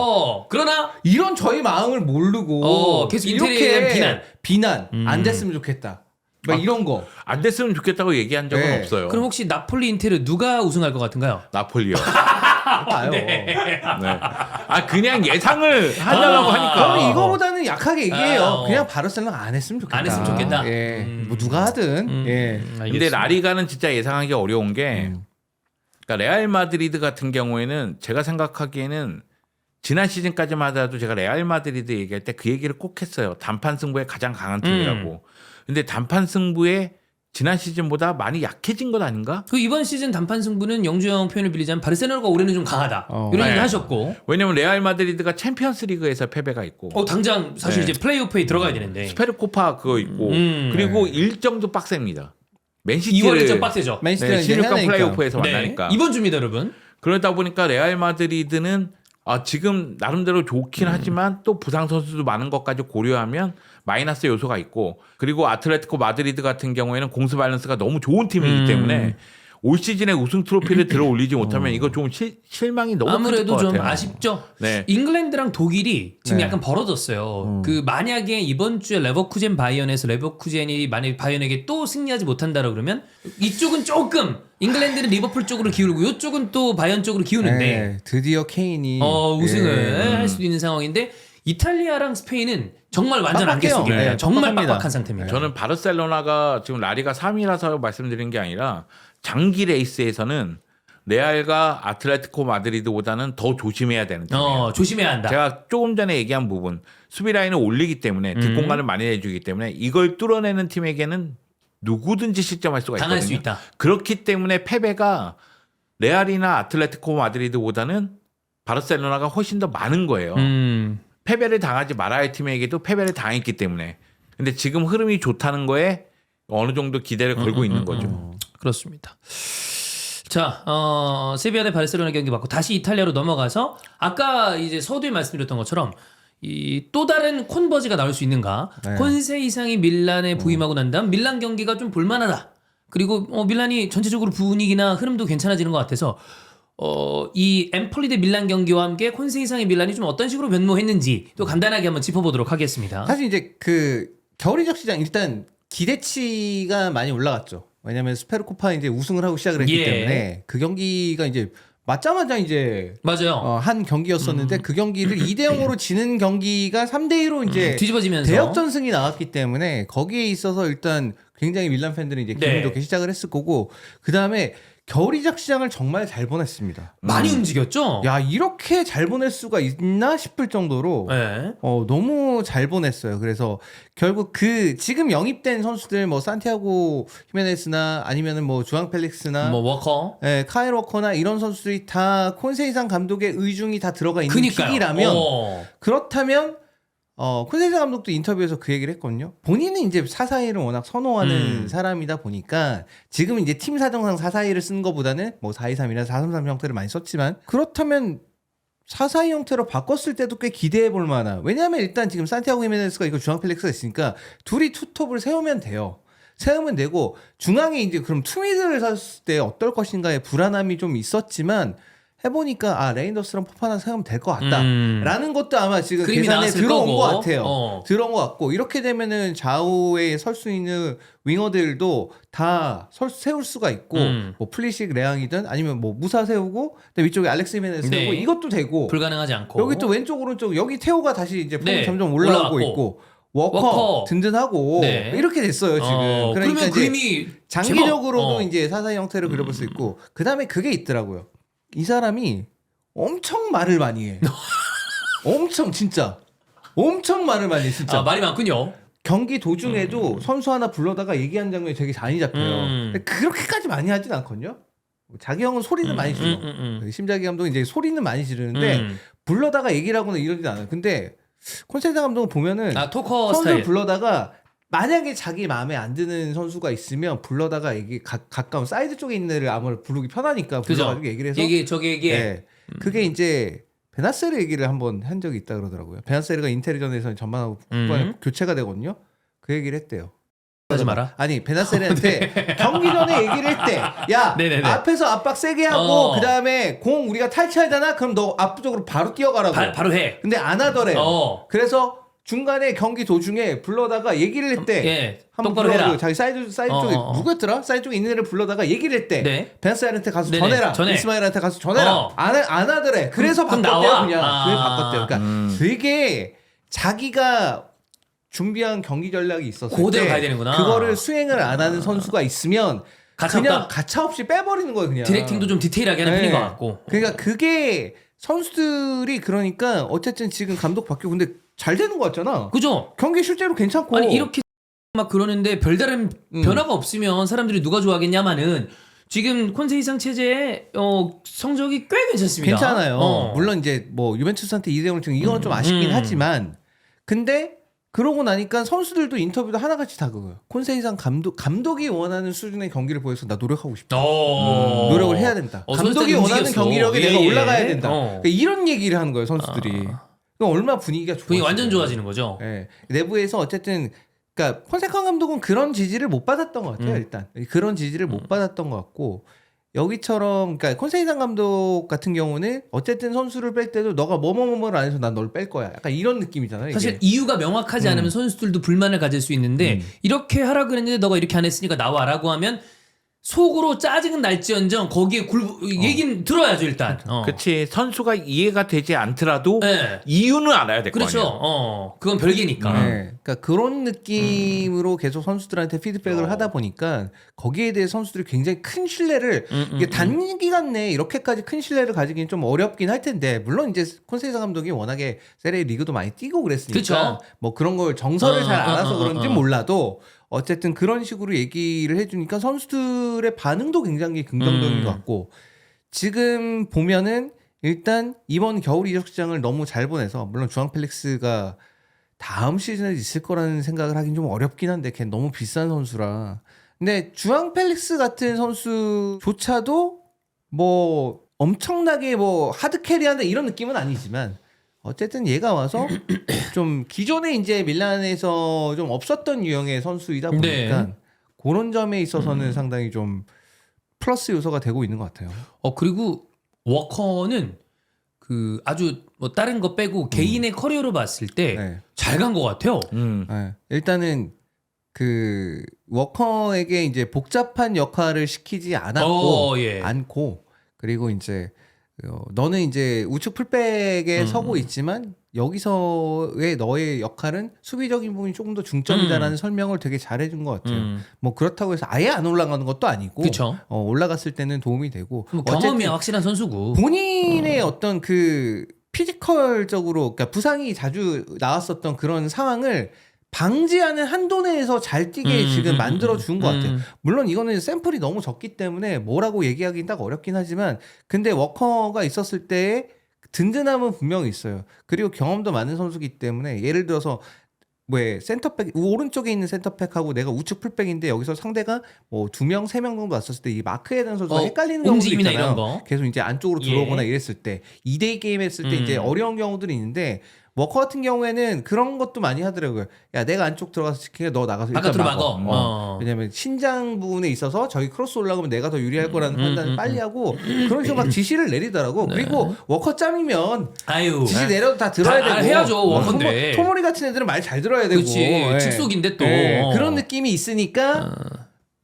그러나 이런 저희 마음을 모르고 계속 인테리어에 대한 비난 안 됐으면 좋겠다. 막 이런 거. 안 됐으면 좋겠다고 얘기한 적은 네. 없어요. 그럼 혹시 나폴리 인테리어 누가 우승할 것 같은가요? 나폴리요. 봐요. 네. 아 그냥 예상을 하려고 하니까. 저는 이거보다는 약하게 얘기해요. 아, 그냥 바르셀로나 안 했으면 좋겠다. 안 했으면 좋겠다. 예. 뭐 누가 하든. 예. 근데 라리가는 진짜 예상하기 어려운 게 그러니까 레알 마드리드 같은 경우에는 제가 생각하기에는 지난 시즌까지만 하더라도 제가 레알 마드리드 얘기할 때 그 얘기를 꼭 했어요. 단판 승부에 가장 강한 팀이라고. 근데 단판 승부에 지난 시즌보다 많이 약해진 것 아닌가? 그 이번 시즌 단판 승부는 영주형 표현을 빌리자면 바르셀로나가 올해는 좀 강하다. 이런 네. 얘기 하셨고. 왜냐면 레알 마드리드가 챔피언스리그에서 패배가 있고 당장 사실 네. 이제 플레이오프에 들어가야 되는데. 스페르코파 그거 있고 그리고 일정도 빡셉니다. 2월 맨시티를 일정 빡세죠. 맨시티는 네, 이제 16강 해야 되니까. 플레이오프에서 네. 만나니까. 이번 주입니다, 여러분. 그러다 보니까 레알 마드리드는 지금 나름대로 좋긴 하지만 또 부상 선수도 많은 것까지 고려하면 마이너스 요소가 있고 그리고 아틀레티코 마드리드 같은 경우에는 공수 밸런스가 너무 좋은 팀이기 때문에 올 시즌에 우승 트로피를 들어 올리지 못하면 이거 좀 실망이 너무 클 아무래도 것 좀 같아요. 아쉽죠. 네. 잉글랜드랑 독일이 지금 네. 약간 벌어졌어요. 그 만약에 이번 주에 레버쿠젠 바이언에서 레버쿠젠이 만약에 바이언에게 또 승리하지 못한다라 그러면 이쪽은 조금 잉글랜드는 리버풀 쪽으로 기울고 이쪽은 또 바이언 쪽으로 기우는데 네, 드디어 케인이 우승을 할 수도 있는 상황인데 이탈리아랑 스페인은 정말 완전 빡빡해요. 안개속입니다. 네, 정말 빡빡합니다. 빡빡한 상태입니다. 저는 바르셀로나가 지금 라리가 3위라서 말씀드린 게 아니라 장기 레이스에서는 레알과 아틀레티코 마드리드보다는 더 조심해야 되는 팀이에요. 조심해야 한다. 제가 조금 전에 얘기한 부분 수비 라인을 올리기 때문에 뒷공간을 많이 내주기 때문에 이걸 뚫어내는 팀에게는 누구든지 실점할 수가 있거든요. 당할 수 있다. 그렇기 때문에 패배가 레알이나 아틀레티코 마드리드보다는 바르셀로나가 훨씬 더 많은 거예요. 패배를 당하지 말아야 할 팀에게도 패배를 당했기 때문에. 근데 지금 흐름이 좋다는 거에 어느 정도 기대를 걸고 있는 거죠. 그렇습니다. 자, 세비야 대 바르셀로나 경기 받고 다시 이탈리아로 넘어가서 아까 이제 서두에 말씀드렸던 것처럼 이 또 다른 콘버지가 나올 수 있는가? 네. 콘세 이상이 밀란에 부임하고 난 다음 밀란 경기가 좀 볼만하다. 그리고 밀란이 전체적으로 분위기나 흐름도 괜찮아지는 것 같아서 이 엠폴리 대 밀란 경기와 함께 콘세 이상의 밀란이 좀 어떤 식으로 변모했는지 또 간단하게 한번 짚어보도록 하겠습니다. 사실 이제 그 겨울 이적 시장 일단 기대치가 많이 올라갔죠. 왜냐하면 스페르코파 이제 우승을 하고 시작을 했기 예. 때문에 그 경기가 이제 맞자마자 이제 맞아요. 한 경기였었는데 그 경기를 2대 0으로 지는 경기가 3대 2로 이제 뒤집어지면서 대역전승이 나왔기 때문에 거기에 있어서 일단 굉장히 밀란 팬들은 이제 기분 네. 좋게 시작을 했을 거고 그 다음에 겨울 이적 시장을 정말 잘 보냈습니다. 많이 움직였죠? 야 이렇게 잘 보낼 수가 있나 싶을 정도로 네. 너무 잘 보냈어요. 그래서 결국 그 지금 영입된 선수들 뭐 산티아고 히메네스나 아니면은 뭐 주앙 펠릭스나 뭐 워커 카일 워커나 이런 선수들이 다 콘세이상 감독의 의중이 다 들어가 있는 그니까요. 픽이라면 그렇다면 콘세이상 감독도 인터뷰에서 그 얘기를 했거든요. 본인은 이제 4-4-1을 워낙 선호하는 사람이다 보니까 지금 이제 팀 사정상 4-4-1을 쓴 것보다는 뭐 4-2-3이나 4-3-3 형태를 많이 썼지만 그렇다면 4-4-2 형태로 바꿨을 때도 꽤 기대해 볼 만한. 왜냐하면 일단 지금 산티아고 히메네스가 있고 주앙 펠릭스가 있으니까 둘이 투톱을 세우면 돼요. 세우면 되고 중앙에 이제 그럼 투미드를 샀을 때 어떨 것인가의 불안함이 좀 있었지만 해보니까 레인더스랑 포파나 세우면 될 것 같다라는 것도 아마 지금 그림이 계산에 나왔을 들어온 거고. 것 같아요. 들어온 것 같고 이렇게 되면은 좌우에 설 수 있는 윙어들도 다 세울 수가 있고 뭐 플리식 레앙이든 아니면 뭐 무사 세우고 근데 위쪽에 알렉스 히메네스 네. 세우고 이것도 되고 불가능하지 않고 여기 또 왼쪽 오른쪽 여기 태호가 다시 이제 폼이 네, 점점 올라오고 올라왔고. 있고 워커 워커. 든든하고 네. 이렇게 됐어요 지금. 그러면 이제 그림이 장기적으로도 제법, 이제 사사의 형태를 그려볼 수 있고 그 다음에 그게 있더라고요. 이 사람이 엄청 말을 많이 해. 엄청 진짜 엄청 말을 많이 해 진짜. 말이 많군요. 경기 도중에도 선수 하나 불러다가 얘기하는 장면이 되게 많이 잡혀요. 근데 그렇게까지 많이 하진 않거든요. 자기 형은 소리는 많이 질러. 심자기 감독은 이제 소리는 많이 지르는데 불러다가 얘기를 하거나 이러진 않아요. 근데 콘센트 감독은 보면은 토커 선수를 스타일. 불러다가 만약에 자기 마음에 안 드는 선수가 있으면 불러다가 가까운 사이드 쪽에 있는 애를 아무래도 부르기 편하니까 불러가지고 얘기를 해서 저기 얘기해. 네. 그게 이제 베나세르 얘기를 한번 한 적이 있다 그러더라고요. 베나세르가 인테리전에서 전반하고 후반에 교체가 되거든요. 그 얘기를 했대요. 하지 마라. 아니 베나세리한테 경기 전에 얘기를 했대. 야 네네네. 앞에서 압박 세게 하고 그 다음에 공 우리가 탈취하잖아. 그럼 너 앞쪽으로 바로 뛰어가라고. 바로 해. 근데 안 하더래. 그래서 중간에 경기 도중에 불러다가 얘기를 했대. 예. 한번 똑바로 해라. 자기 사이드 쪽에 누구였더라? 사이드 쪽에 있는 애를 불러다가 얘기를 했대. 네. 베나세리한테 가서 네네. 전해라. 전해. 이스마일한테 가서 전해라. 안 하더래. 그래서 그럼 바꿨대요. 나와? 그냥 그게 바꿨대요. 그러니까 되게 자기가 준비한 경기 전략이 있었을 그대로 때 가야 되는구나. 그거를 수행을 안 하는 선수가 있으면 가차 그냥 없다? 가차없이 빼버리는 거예요. 그냥 디렉팅도 좀 디테일하게 하는 편인 것 같고. 그러니까 그게 선수들이 그러니까 어쨌든 지금 감독 바뀌고 근데 잘 되는 것 같잖아. 그죠? 경기 실제로 괜찮고 아니 이렇게 막 그러는데 별다른 변화가 없으면 사람들이 누가 좋아하겠냐마는 지금 콘세이상 체제의 성적이 꽤 괜찮습니다. 괜찮아요. 물론 이제 뭐 유벤투스한테 2대0을 지금 이건 좀 아쉽긴 하지만 근데 그러고 나니까 선수들도 인터뷰도 하나같이 다 그거예요. 콘세이상 감독이 원하는 수준의 경기를 보여서 나 노력하고 싶다. 노력을 해야 된다. 감독이 선수들이 원하는 움직였어. 경기력에 내가 올라가야 된다. 어. 그러니까 이런 얘기를 하는 거예요, 선수들이. 그러니까 얼마나 분위기가 좋아. 분위기 완전 좋아지는 거죠. 네. 내부에서 어쨌든 그러니까 폰세카 감독은 그런 지지를 못 받았던 것 같아요. 일단 그런 지지를 못 받았던 것 같고 여기처럼 그러니까 콘세이상 감독 같은 경우는 어쨌든 선수를 뺄 때도 너가 뭐뭐뭐를 안 해서 난 널 뺄 거야. 약간 이런 느낌이잖아요. 사실 이게. 이유가 명확하지 않으면 선수들도 불만을 가질 수 있는데 이렇게 하라 그랬는데 너가 이렇게 안 했으니까 나와라고 하면 속으로 짜증은 날지언정 거기에 얘기는 들어야죠 일단. 그치. 선수가 이해가 되지 않더라도 네. 이유는 알아야 될 거 그렇죠. 아니에요. 그건 별개니까. 네. 그러니까 그런 느낌으로 계속 선수들한테 피드백을 하다 보니까 거기에 대해 선수들이 굉장히 큰 신뢰를 이게 단기간 내에 이렇게까지 큰 신뢰를 가지기는 좀 어렵긴 할 텐데 물론 이제 콘세이사 감독이 워낙에 세레 리그도 많이 뛰고 그랬으니까 그쵸. 뭐 그런 걸 정서를 잘 알아서 그런지 몰라도 어쨌든 그런 식으로 얘기를 해주니까 선수들의 반응도 굉장히 긍정적인 것 같고 지금 보면은 일단 이번 겨울 이적 시장을 너무 잘 보내서 물론 주앙 펠릭스가 다음 시즌에 있을 거라는 생각을 하긴 좀 어렵긴 한데 걔 너무 비싼 선수라 근데 주앙 펠릭스 같은 선수조차도 뭐 엄청나게 뭐 하드 캐리한다 이런 느낌은 아니지만 어쨌든 얘가 와서 좀 기존에 이제 밀란에서 좀 없었던 유형의 선수이다 보니까 네. 그런 점에 있어서는 상당히 좀 플러스 요소가 되고 있는 것 같아요. 그리고 워커는 그 아주 뭐 다른 거 빼고 개인의 커리어로 봤을 때 잘 간 것 같아요. 네. 일단은 그 워커에게 이제 복잡한 역할을 시키지 않았고 않고 그리고 이제 너는 이제 우측 풀백에 서고 있지만 여기서의 너의 역할은 수비적인 부분이 조금 더 중점이다라는 설명을 되게 잘해준 것 같아요. 뭐 그렇다고 해서 아예 안 올라가는 것도 아니고 올라갔을 때는 도움이 되고 뭐 경험이 확실한 선수고 본인의 어떤 그 피지컬적으로 그러니까 부상이 자주 나왔었던 그런 상황을 방지하는 한도 내에서 잘 뛰게 지금 만들어준 것 같아요. 물론 이거는 샘플이 너무 적기 때문에 뭐라고 얘기하기는 딱 어렵긴 하지만 근데 워커가 있었을 때의 든든함은 분명히 있어요. 그리고 경험도 많은 선수기 때문에 예를 들어서 왜 센터백 오른쪽에 있는 센터백하고 내가 우측 풀백인데 여기서 상대가 뭐 2명, 3명 정도 왔었을 때 이 마크에 대한 선수가 헷갈리는 경우도 움직임이나 있잖아요. 이런 거. 계속 이제 안쪽으로 들어오거나 이랬을 때 2대2 게임 했을 때 이제 어려운 경우들이 있는데 워커 같은 경우에는 그런 것도 많이 하더라고요. 야 내가 안쪽 들어가서 지키니까 너 나가서 일단 바깥으로 막어. 왜냐면 신장 부분에 있어서 저기 크로스 올라가면 내가 더 유리할 거라는 판단을 빨리 하고 그런 식으로 막 지시를 내리더라고. 그리고 워커 짬이면 지시 내려도 다 들어야 되고 해야죠 워커인데. 토모리 같은 애들은 말 잘 들어야 되고 직속인데 또 그런 느낌이 있으니까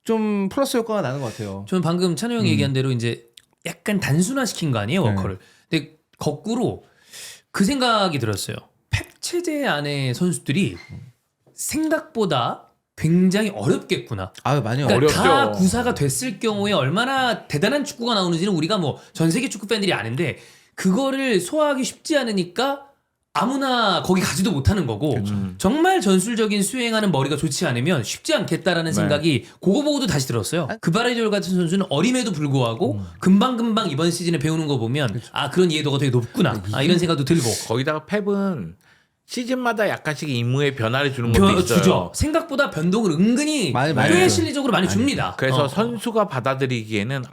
좀 플러스 효과가 나는 것 같아요. 저는 방금 찬호 형이 얘기한 대로 이제 약간 단순화시킨 거 아니에요 워커를. 근데 거꾸로 그 생각이 들었어요. 펩 체제 안에 선수들이 생각보다 굉장히 어렵겠구나. 많이 그러니까 어렵죠. 다 구사가 됐을 경우에 얼마나 대단한 축구가 나오는지는 우리가 뭐 전 세계 축구 팬들이 아는데 그거를 소화하기 쉽지 않으니까 아무나 거기 가지도 못하는 거고 정말 전술적인 수행하는 머리가 좋지 않으면 쉽지 않겠다라는 생각이 그거 보고도 다시 들었어요. 그바레디올 같은 선수는 어림에도 불구하고 금방금방 이번 시즌에 배우는 거 보면 그런 이해도가 되게 높구나 이런 생각도 들고 거기다가 펩은 시즌마다 약간씩 임무의 변화를 주는 것도 있어요. 주죠. 생각보다 변동을 은근히 꽤 실리적으로 많이 줍니다. 그래서 선수가 받아들이기에는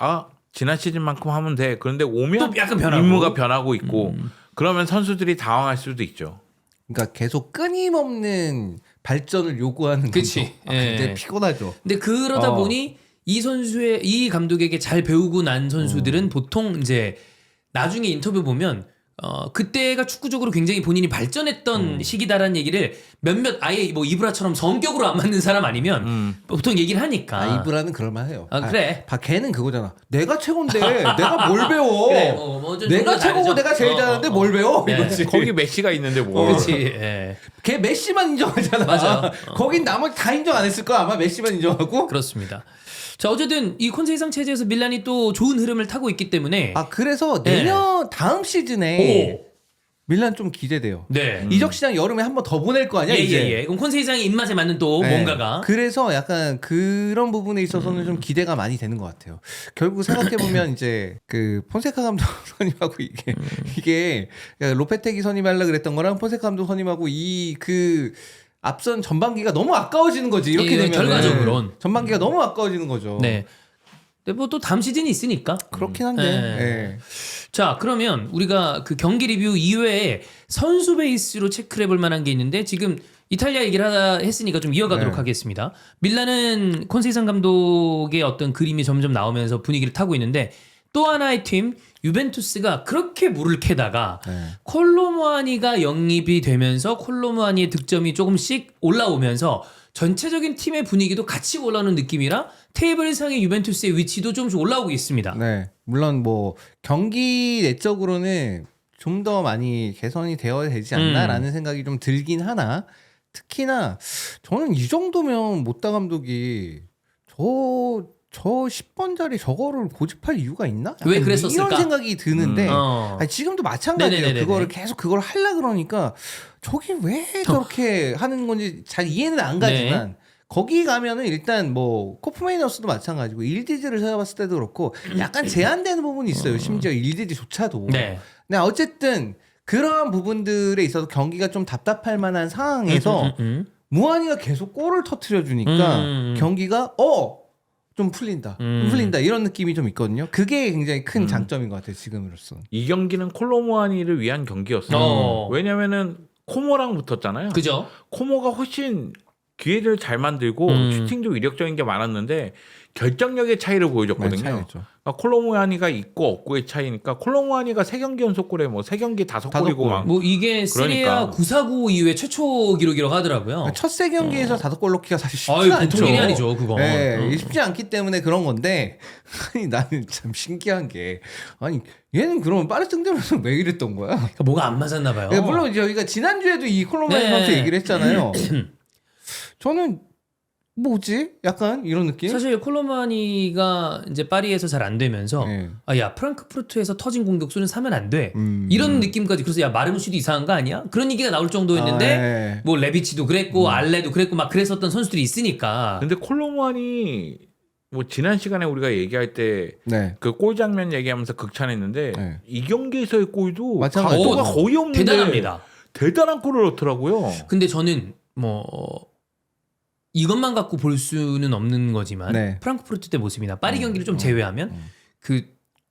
지난 시즌만큼 하면 돼. 그런데 오면 또 약간 변하고. 임무가 변하고 있고 그러면 선수들이 당황할 수도 있죠. 그러니까 계속 끊임없는 발전을 요구하는 그치. 감독. 굉장히 예. 피곤하죠. 근데 그러다 보니 이 감독에게 잘 배우고 난 선수들은 보통 이제 나중에 인터뷰 보면 그때가 축구적으로 굉장히 본인이 발전했던 시기다라는 얘기를 몇몇 아예 뭐 이브라처럼 성격으로 안 맞는 사람 아니면 보통 얘기를 하니까. 이브라는 그럴만해요. 그래. 걔는 그거잖아. 내가 최고인데 내가 뭘 배워? 그래, 뭐좀 내가 정도는 최고고 다르죠. 내가 제일 잘하는데 뭘 배워? 네. 이거지. 거기 메시가 있는데 뭐. 그렇지. 예. 걔 메시만 인정하잖아. 맞아요. 거긴 나머지 다 인정 안 했을 거야. 아마 메시만 인정하고. 그렇습니다. 자, 어쨌든 이 콘세이상 체제에서 밀란이 또 좋은 흐름을 타고 있기 때문에 그래서 네. 내년 다음 시즌에 오. 밀란 좀 기대돼요. 네. 이적 시장 여름에 한 번 더 보낼 거 아니야 이제. 예. 그럼 콘세이상의 입맛에 맞는 또 네. 뭔가가 그래서 약간 그런 부분에 있어서는 좀 기대가 많이 되는 것 같아요. 결국 생각해 보면 이제 그 폰세카 감독 선임하고 이게 로페테기 선임하려 그랬던 거랑 폰세카 감독 선임하고 이 그 앞선 전반기가 너무 아까워지는 거지. 이렇게 예, 되면 결과적으로는. 전반기가 너무 아까워지는 거죠. 네. 근데 뭐 또 다음 시즌이 있으니까. 그렇긴 한데. 네. 예. 자, 그러면 우리가 그 경기 리뷰 이외에 선수 베이스로 체크를 해볼 만한 게 있는데 지금 이탈리아 얘기를 했으니까 좀 이어가도록 네. 하겠습니다. 밀란은 콘세이상 감독의 어떤 그림이 점점 나오면서 분위기를 타고 있는데 또 하나의 팀 유벤투스가 그렇게 물을 캐다가 네. 콜로무아니가 영입이 되면서 콜로무아니의 득점이 조금씩 올라오면서 전체적인 팀의 분위기도 같이 올라오는 느낌이라 테이블상의 유벤투스의 위치도 조금씩 올라오고 있습니다. 네. 물론 뭐 경기 내적으로는 좀 더 많이 개선이 되어야 되지 않나라는 생각이 좀 들긴 하나 특히나 저는 이 정도면 모따 감독이 저 10번 자리 저거를 고집할 이유가 있나? 왜 약간 그랬었을까? 이런 생각이 드는데 아니, 지금도 마찬가지예요. 네네네네네. 그거를 계속 그걸 하려 그러니까 저기 왜 저렇게 하는 건지 잘 이해는 안 가지만 네. 거기 가면은 일단 뭐 코프메이너스도 마찬가지고 일디즈를 찾아봤을 때도 그렇고 약간 제한되는 부분이 있어요. 심지어 일디즈조차도. 네. 근데 어쨌든 그러한 부분들에 있어서 경기가 좀 답답할 만한 상황에서 무한이가 계속 골을 터트려 주니까 경기가 좀 풀린다. 좀 풀린다. 이런 느낌이 좀 있거든요. 그게 굉장히 큰 장점인 것 같아요. 지금으로서. 이 경기는 콜로무아니를 위한 경기였어요. 왜냐면은 코모랑 붙었잖아요. 그죠? 코모가 훨씬 기회를 잘 만들고 슈팅도 위력적인 게 많았는데 결정력의 차이를 보여줬거든요. 차이죠. 그러니까 콜로무아니가 있고 없고의 차이니까 콜로무아니가 3경기 연속골에 뭐 3경기 5골이고 골. 막 뭐 이게 세리아 그러니까. 949 이후에 최초 기록이라고 하더라고요. 첫 세 경기에서 5골 넣기가 사실 쉽지 아유, 않죠. 보통 일이 아니죠, 그거. 네, 쉽지 않기 때문에 그런 건데 아니 나는 참 신기한 게 아니 얘는 그러면 파리 생제르맹에서 왜 이랬던 거야? 그러니까 뭐가 안 맞았나 봐요. 네, 물론 저희가 지난주에도 이 콜로무아니 네. 선수 얘기를 했잖아요. 저는 뭐지? 약간 이런 느낌? 사실 콜로무아니가 이제 파리에서 잘 안 되면서 네. 야 프랑크푸르트에서 터진 공격수는 사면 안 돼. 음. 이런 느낌까지. 그래서 야 마르무시도 이상한 거 아니야? 그런 얘기가 나올 정도였는데 네. 뭐 레비치도 그랬고 알레도 그랬고 막 그랬었던 선수들이 있으니까. 근데 콜로무아니 뭐 지난 시간에 우리가 얘기할 때 네. 그 골 장면 얘기하면서 극찬했는데 네. 이 경기에서의 골도 마찬가지. 각도가 거의 없는데 대단합니다. 대단한 골을 넣더라고요. 근데 저는 뭐 이것만 갖고 볼 수는 없는 거지만 네. 프랑크푸르트 때 모습이나 파리 경기를 좀 제외하면 그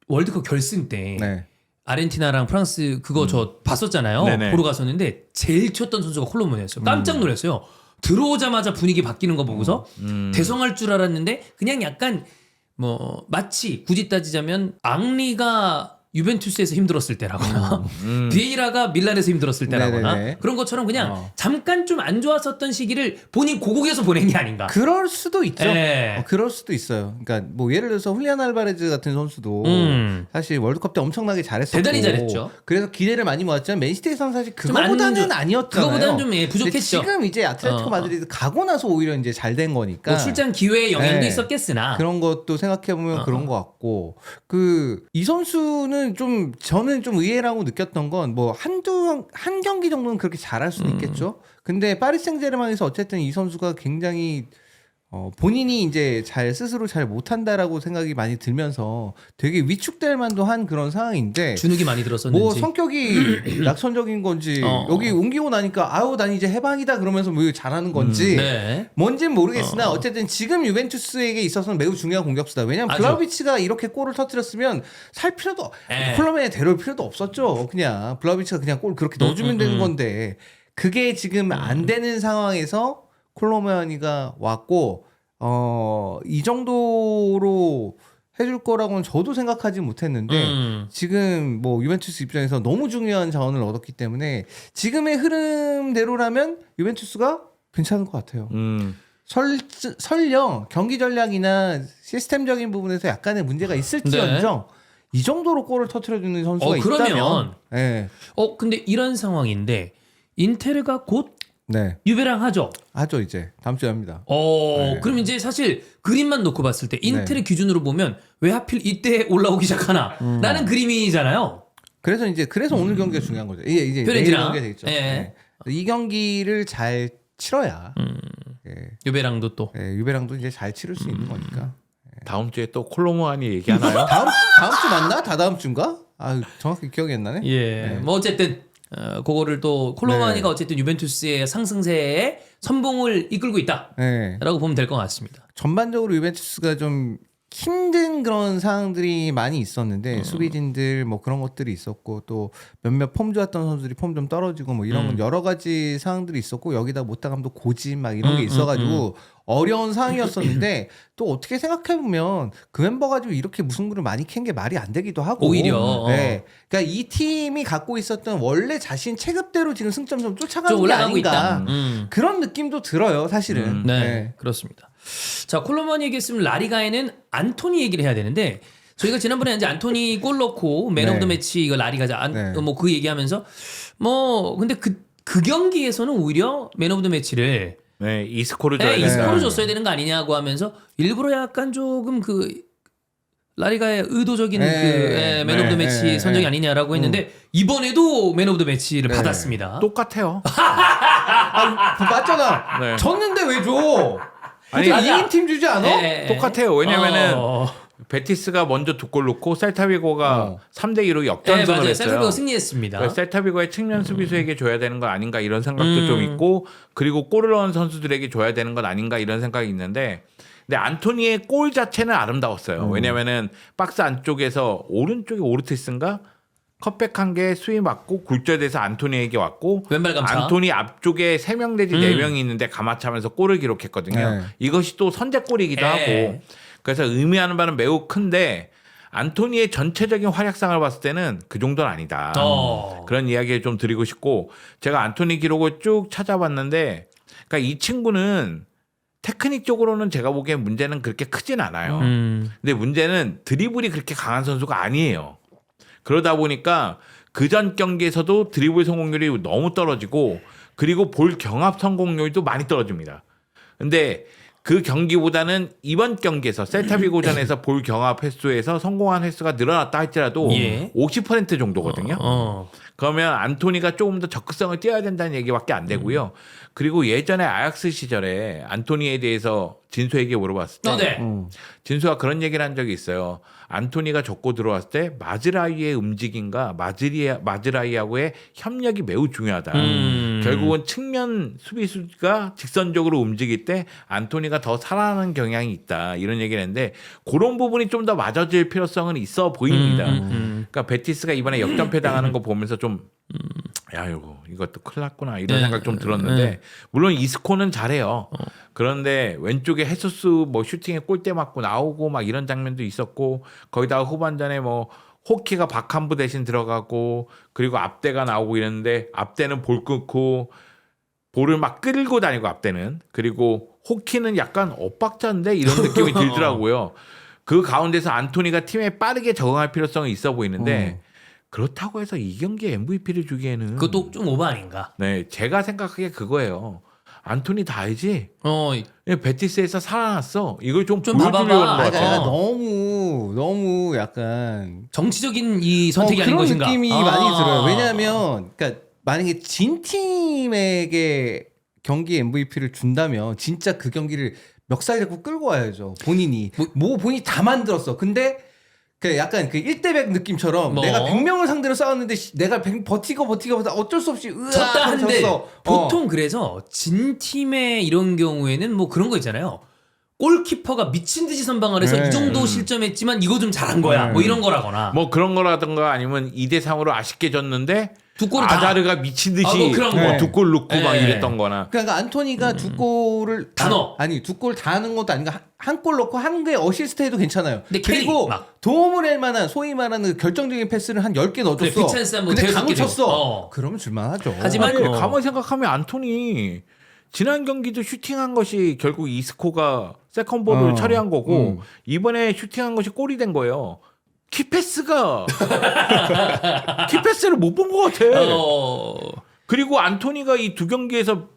월드컵 결승 때 네. 아르헨티나랑 프랑스 그거 저 봤었잖아요. 네네. 보러 갔었는데 제일 쳤던 선수가 콜로무아니였어요. 깜짝 놀랐어요. 들어오자마자 분위기 바뀌는 거 보고서 대성할 줄 알았는데 그냥 약간 뭐 마치 굳이 따지자면 앙리가 유벤투스에서 힘들었을 때라거나 비에이라가 밀란에서 힘들었을 때라거나 네네네. 그런 것처럼 그냥 잠깐 좀 안 좋았었던 시기를 본인 고국에서 보낸 게 아닌가. 그럴 수도 있죠. 네. 그럴 수도 있어요. 그러니까 뭐 예를 들어서 훌리안 알바레즈 같은 선수도 사실 월드컵 때 엄청나게 잘했었고 대단히 잘했죠. 그래서 기대를 많이 모았지만 맨시티에서는 사실 좀안 그거보다는 좋- 아니었잖아요. 그거보다는 좀, 예, 근데 부족했죠. 지금 이제 아틀레티코 마드리드 가고 나서 오히려 이제 잘 된 거니까 뭐 출장 기회의 영향도 네. 있었겠으나 그런 것도 생각해 보면 그런 것 같고 그 이 선수는 좀 저는 좀 의외라고 느꼈던 건 뭐 한 경기 정도는 그렇게 잘할 수는 있겠죠. 근데 파리 생제르맹에서 어쨌든 이 선수가 굉장히 본인이 이제 스스로 잘 못한다라고 생각이 많이 들면서 되게 위축될 만도 한 그런 상황인데 주눅이 많이 들었었는지. 뭐 성격이 낙천적인 건지 여기 옮기고 나니까 아유 난 이제 해방이다 그러면서 뭐 잘하는 건지 네. 뭔지는 모르겠으나 어쨌든 지금 유벤투스에게 있어서는 매우 중요한 공격수다. 왜냐하면 아주. 블라우비치가 이렇게 골을 터뜨렸으면 살 필요도 에. 콜롬에 데려올 필요도 없었죠. 그냥 블라우비치가 그냥 골 그렇게 넣어주면 되는 건데 그게 지금 안 되는 상황에서 콜로무아니가 왔고 이 정도로 해줄 거라고는 저도 생각하지 못했는데 지금 뭐 유벤투스 입장에서 너무 중요한 자원을 얻었기 때문에 지금의 흐름대로라면 유벤투스가 괜찮을 것 같아요. 설령 경기 전략이나 시스템적인 부분에서 약간의 문제가 있을지언정 이 정도로 골을 터트려주는 선수가 있다면 근데 이런 상황인데 인테르가 곧 유베랑 하죠 이제 다음 주에 합니다. 그럼 이제 사실 그림만 놓고 봤을 때 인텔의 기준으로 보면 왜 하필 이때 올라오기 시작하나 라는 그림이잖아요. 그래서 오늘 경기가 중요한 거죠. 이제 내일 경기가 되겠죠. 이 경기를 잘 치러야 유베랑도 또 유베랑도 이제 잘 치를 수 있는 거니까. 다음 주에 또 콜로무아니 얘기하나요? 다음 주 맞나? 다다음 주인가? 정확히 기억이 안 나네. 뭐 어쨌든 그거를 또 콜로무아니가 어쨌든 유벤투스의 상승세에 선봉을 이끌고 있다라고 보면 될 것 같습니다. 전반적으로 유벤투스가 좀 힘든 그런 상황들이 많이 있었는데 수비진들 뭐 그런 것들이 있었고 또 몇몇 폼 좋았던 선수들이 폼 좀 떨어지고 뭐 이런 여러 가지 상황들이 있었고 여기다 모타 감독 고집 막 이런 게 있어가지고 어려운 상황이었었는데 또 어떻게 생각해보면 그 멤버 가지고 이렇게 무승부를 많이 캔 게 말이 안 되기도 하고 오히려 그러니까 이 팀이 갖고 있었던 원래 자신 체급대로 지금 승점 좀 쫓아가는 좀 게 올라가고 아닌가 있다. 그런 느낌도 들어요 사실은. 그렇습니다. 자 콜로무아니 얘기했으면 라리가에는 안토니 얘기를 해야 되는데 저희가 지난번에 이제 안토니 골 넣고 맨 오브 더 매치 이거 라리가자 뭐 그 얘기하면서 뭐 근데 그 경기에서는 오히려 맨 오브 더 매치를 이스코를 줘야 이스코를 줬어야 되는 거 아니냐고 하면서 일부러 약간 조금 그 라리가의 의도적인 맨 오브 더 매치 선정이 아니냐라고 했는데 이번에도 맨 오브 더 매치를 받았습니다. 똑같아요. 맞잖아. 졌는데 왜 줘? 아니 이긴 팀 주지 않아? 똑같아요. 왜냐면은 베티스가 먼저 2골 넣고 셀타비고가 3대2로 역전승을 했어요. 셀타비고 승리했습니다. 셀타비고의 측면 수비수에게 줘야 되는 거 아닌가 이런 생각도 좀 있고 그리고 골을 넣은 선수들에게 줘야 되는 건 아닌가 이런 생각이 있는데 근데 안토니의 골 자체는 아름다웠어요. 왜냐면은 박스 안쪽에서 오른쪽에 오르티스인가 컷백한 게 수위 맞고 굴절돼서 안토니에게 왔고 왼발 감차. 안토니 앞쪽에 3명 내지 4명이 있는데 가마차면서 골을 기록했거든요. 이것이 또 선제골이기도 하고 그래서 의미하는 바는 매우 큰데 안토니의 전체적인 활약상을 봤을 때는 그 정도는 아니다. 그런 이야기를 좀 드리고 싶고 제가 안토니 기록을 쭉 찾아봤는데 그러니까 이 친구는 테크닉적으로는 제가 보기엔 문제는 그렇게 크진 않아요. 근데 문제는 드리블이 그렇게 강한 선수가 아니에요. 그러다 보니까 그전 경기에서도 드리블 성공률이 너무 떨어지고 그리고 볼 경합 성공률도 많이 떨어집니다. 근데 그 경기보다는 이번 경기에서 셀타비고전에서 볼 경합 횟수에서 성공한 횟수가 늘어났다 할지라도 50% 정도거든요. 그러면 안토니가 조금 더 적극성을 띄어야 된다는 얘기밖에 안 되고요. 그리고 예전에 아약스 시절에 안토니에 대해서 진수에게 물어봤을 때 진수가 그런 얘기를 한 적이 있어요. 안토니가 접고 들어왔을 때 마즈라이의 움직임과 마즈라이하고의 협력이 매우 중요하다. 결국은 측면 수비수가 직선적으로 움직일 때 안토니가 더 살아나는 경향이 있다. 이런 얘기를 했는데 그런 부분이 좀 더 맞아질 필요성은 있어 보입니다. 그러니까 베티스가 이번에 역전패 당하는 거 보면서 좀 야, 이것도 큰일 났구나 이런 생각 좀 들었는데 물론 이스코는 잘해요. 그런데 왼쪽에 헤수스 뭐 슈팅에 골대 맞고 나오고 막 이런 장면도 있었고 거기다가 후반전에 뭐 호키가 박한부 대신 들어가고 그리고 앞대가 나오고 이랬는데 앞대는 볼 끊고 볼을 막 끌고 다니고 앞대는 그리고 호키는 약간 엇박자인데 이런 느낌이 들더라고요. 그 가운데서 안토니가 팀에 빠르게 적응할 필요성이 있어 보이는데 그렇다고 해서 이 경기에 MVP를 주기에는 그것도 좀 오버 아닌가? 네, 제가 생각하기에 그거예요. 안토니 다 알지? 베티스에서 살아났어. 이걸 좀 보여주려는 것 같아요. 너무 약간 정치적인 이 선택이 아닌 그런 것인가? 느낌이 많이 들어요. 왜냐하면 그러니까 만약에 진 팀에게 경기 MVP를 준다면 진짜 그 경기를 멱살 잡고 끌고 와야죠. 본인이 본인이 다 만들었어. 근데 그 약간 그 1대100 느낌처럼 내가 100명을 상대로 싸웠는데 내가 버티고 어쩔 수 없이 졌다 하는데 보통 그래서 진 팀의 이런 경우에는 뭐 그런 거 있잖아요. 골키퍼가 미친 듯이 선방을 해서 이 정도 실점했지만 이거 좀 잘한 거야. 뭐 이런 거라거나. 뭐 그런 거라든가 아니면 2대3으로 아쉽게 졌는데 두 골을 다. 아자르가 미친 듯이 뭐 그런 거. 두 골 넣고 막 네. 이랬던 거나. 그러니까 안토니가 두 골을 다 넣어. 아니 두 골 다 넣은 것도 아니고 한 골 넣고 한 개 어시스트 해도 괜찮아요. 근데 캐리, 그리고 막. 도움을 할 만한 소위 말하는 그 결정적인 패스를 한 10개 넣어줬어. 그래, 빅찬스 한번 근데 대여섯 개 강을 쳤어. 되고. 그러면 줄만하죠. 하지만 아니, 어. 가만히 생각하면 안토니 지난 경기도 슈팅한 것이 결국 이스코가 세컨볼을 처리한 거고 이번에 슈팅한 것이 골이 된 거예요. 키패스가 키패스를 못 본 것 같아. 그리고 안토니가 이 두 경기에서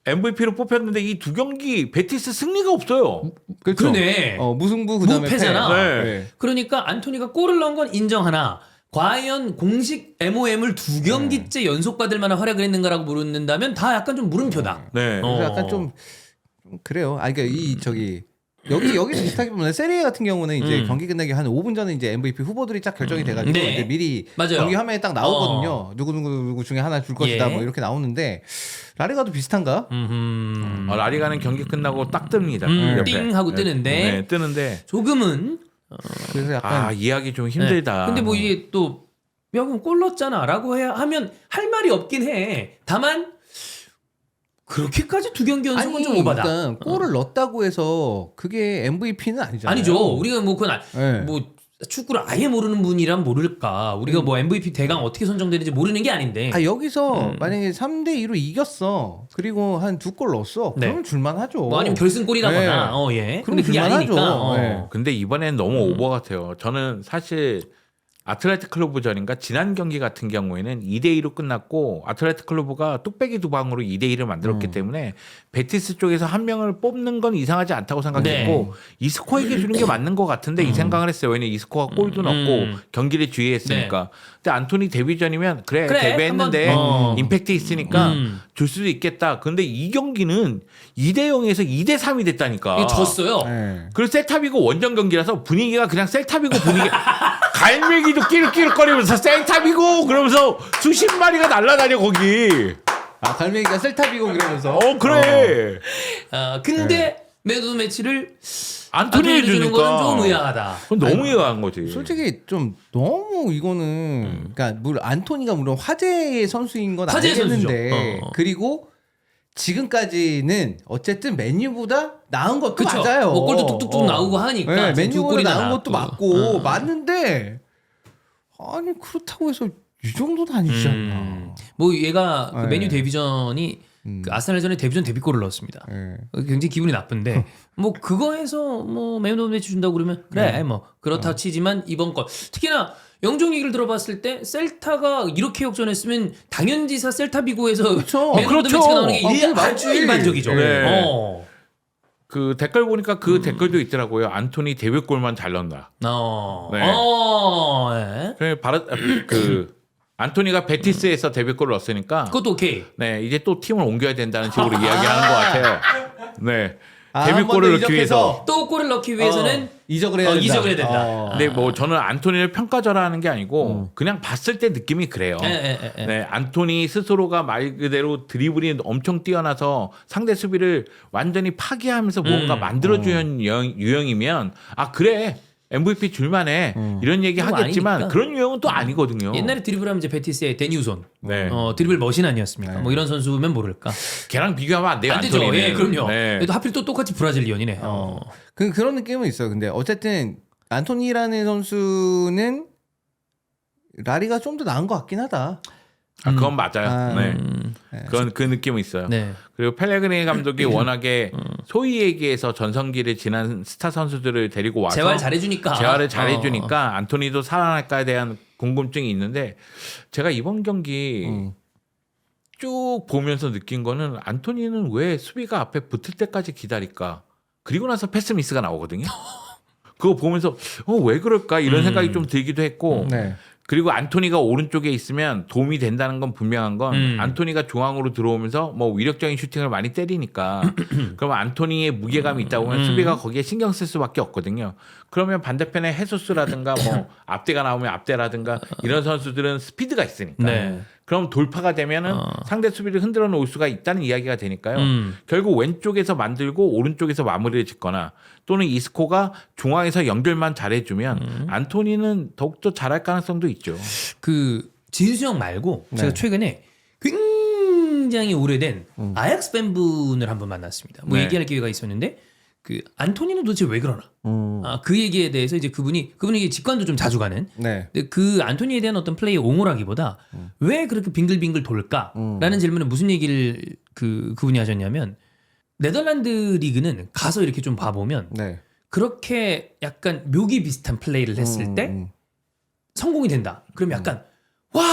MVP로 뽑혔는데 이 두 경기 베티스 승리가 없어요. 그렇죠. 그러네. 무승부 그다음에 무패잖아. 네. 네. 그러니까 안토니가 골을 넣은 건 인정하나 과연 공식 MOM을 두 경기째 연속 받을 만한 활약을 했는가라고 물는다면 다 약간 좀 물음표다. 네. 그래서 약간 좀 그래요. 아 그러니까 이 저기 여기서 비슷하게 보면 세리에 같은 경우는 이제 경기 끝나기 한 5분 전에 이제 MVP 후보들이 딱 결정이 돼가지고 네. 이제 미리 맞아요. 경기 화면에 딱 나오거든요. 누구 중에 하나 줄 것이다 예. 뭐 이렇게 나오는데 라리가도 비슷한가? 라리가는 경기 끝나고 딱 뜹니다. 옆에. 띵 하고 뜨는데 네, 뜨는데 조금은 그래서 약간 이해하기 좀 힘들다. 네. 근데 뭐 이게 또 야, 그럼 골 넣었잖아라고 해야 하면 할 말이 없긴 해. 다만 그렇게까지 두 경기 연속은 좀 오바다. 그러니까 골을 넣었다고 해서 그게 MVP는 아니잖아요. 아니죠. 우리가 뭐 그건 네. 뭐 축구를 아예 모르는 분이란 모를까. 우리가 뭐 MVP 대강 어떻게 선정되는지 모르는 게 아닌데. 아 여기서 만약에 3대 2로 이겼어. 그리고 한 두 골 넣었어. 네. 그러면 줄만하죠. 뭐 아니면 결승골이라거나. 네. 예. 그럼 근데 그게 줄만하죠. 아니니까. 네. 근데 이번엔 너무 오버 같아요. 저는 사실 아틀레틱 클로브전인가 지난 경기 같은 경우에는 2대2로 끝났고 아틀레틱 클로브가 뚝배기 두 방으로 2대2를 만들었기 때문에 베티스 쪽에서 한 명을 뽑는 건 이상하지 않다고 생각했고 이스코에게 주는 게 맞는 것 같은데 이 생각을 했어요. 왜냐면 이스코가 골도 넣고 경기를 지휘했으니까. 근데 안토니 데뷔전이면 그래 데뷔했는데 한번, 임팩트 있으니까 줄 수도 있겠다. 근데 이 경기는 2대0에서 2대3이 됐다니까. 이게 졌어요. 네. 그리고 셀타비고 원정 경기라서 분위기가 그냥 셀타비고 분위기 갈매기도 끼룩끼룩거리면서 셀타비고 그러면서 수십 마리가 날아다녀 거기. 아 갈매기가 셀타비고 그러면서. 그래. 근데 맨 오브 매치를 안토니를 안토니를 주는 거는 주니까 좀 의아하다. 그건 너무 이해한 거지. 솔직히 좀 너무 이거는 그러니까 물론 안토니가 물론 화제의 선수인 건 화제의 알겠는데 선수죠. 그리고 지금까지는 어쨌든 맨유보다 나은 것도 그쵸. 맞아요. 뭐 골도 뚝뚝뚝 나오고 하니까 네, 지금 두 맨유보다 골이나 나은 것도 나왔고. 맞고 맞는데 아니 그렇다고 해서 이 정도는 아니지 않나. 뭐 얘가 그 네. 메뉴 데뷔전이 그 아스날전에 데뷔전 데뷔골을 넣었습니다. 네. 굉장히 기분이 나쁜데 뭐 그거에서 뭐 맨 오브 매치 준다고 그러면 그래 뭐 그렇다 치지만 이번 거 특히나 영종 얘기를 들어봤을 때 셀타가 이렇게 역전했으면 당연지사 셀타비고에서 그쵸. 맨 오브 그렇죠. 매치가 나오는 게 그거 아주 맞지. 일반적이죠. 네. 어. 그 댓글 보니까 그 댓글도 있더라고요. 안토니 데뷔골만 잘 넣는다. 네. 그래 그 안토니가 베티스에서 데뷔골을 넣었으니까 그것도 오케이. 네 이제 또 팀을 옮겨야 된다는 식으로 이야기하는 것 같아요. 네 아, 데뷔골을 한번 더 넣기 위해서. 또 골을 넣기 위해서는 이적을 해야 된다. 이적을 해야 된다. 근데 뭐 저는 안토니를 평가절하하는 게 아니고 그냥 봤을 때 느낌이 그래요. 예. 네, 안토니 스스로가 말 그대로 드리블이 엄청 뛰어나서 상대 수비를 완전히 파괴하면서 뭔가 만들어주는 유형이면 아 그래 MVP 줄만해 이런 얘기 그거 하겠지만 아니니까. 그런 유형은 또 아니거든요. 옛날에 드리블하면 이제 베티스의 데니우손. 네. 드리블 머신 아니었습니까? 뭐 이런 선수면 모를까? 걔랑 비교하면 안 돼요. 안 되죠. 안토니는. 예, 그럼요. 네. 그래도 하필 또 똑같이 브라질리언이네. 그런 느낌은 있어요. 근데 어쨌든 안토니라는 선수는 라리가 좀 더 나은 것 같긴 하다. 아, 그건 맞아요. 아, 네. 그건 그 느낌은 있어요. 네. 그리고 펠레그리니 감독이 워낙에 소위 얘기해서 전성기를 지난 스타 선수들을 데리고 와서 재활 잘해주니까. 재활을 잘해주니까 안토니도 살아날까에 대한 궁금증이 있는데 제가 이번 경기 쭉 보면서 느낀 거는 안토니는 왜 수비가 앞에 붙을 때까지 기다릴까? 그리고 나서 패스 미스가 나오거든요. 그거 보면서 왜 그럴까 이런 생각이 좀 들기도 했고 네. 그리고 안토니가 오른쪽에 있으면 도움이 된다는 건 분명한 건 안토니가 중앙으로 들어오면서 뭐 위력적인 슈팅을 많이 때리니까 그러면 안토니의 무게감이 있다 보면 수비가 거기에 신경 쓸 수밖에 없거든요. 그러면 반대편에 헤소스라든가 뭐 앞대가 나오면 앞대라든가 이런 선수들은 스피드가 있으니까 네. 그럼 돌파가 되면은 상대 수비를 흔들어 놓을 수가 있다는 이야기가 되니까요. 결국 왼쪽에서 만들고 오른쪽에서 마무리를 짓거나 또는 이스코가 중앙에서 연결만 잘해주면 안토니는 더욱더 잘할 가능성도 있죠. 그 진수형 말고 네. 제가 최근에 굉장히 오래된 아약스 팬분을 한번 만났습니다. 뭐 네. 얘기할 기회가 있었는데 그 안토니는 도대체 왜 그러나? 음. 그 얘기에 대해서 이제 그분이 직관도 좀 자주 가는. 네. 근데 그 안토니에 대한 어떤 플레이의 옹호라기보다 왜 그렇게 빙글빙글 돌까?라는 질문에 무슨 얘기를 그분이 하셨냐면 네덜란드 리그는 가서 이렇게 좀 봐보면 네. 그렇게 약간 묘기 비슷한 플레이를 했을 때 성공이 된다. 그럼 약간 와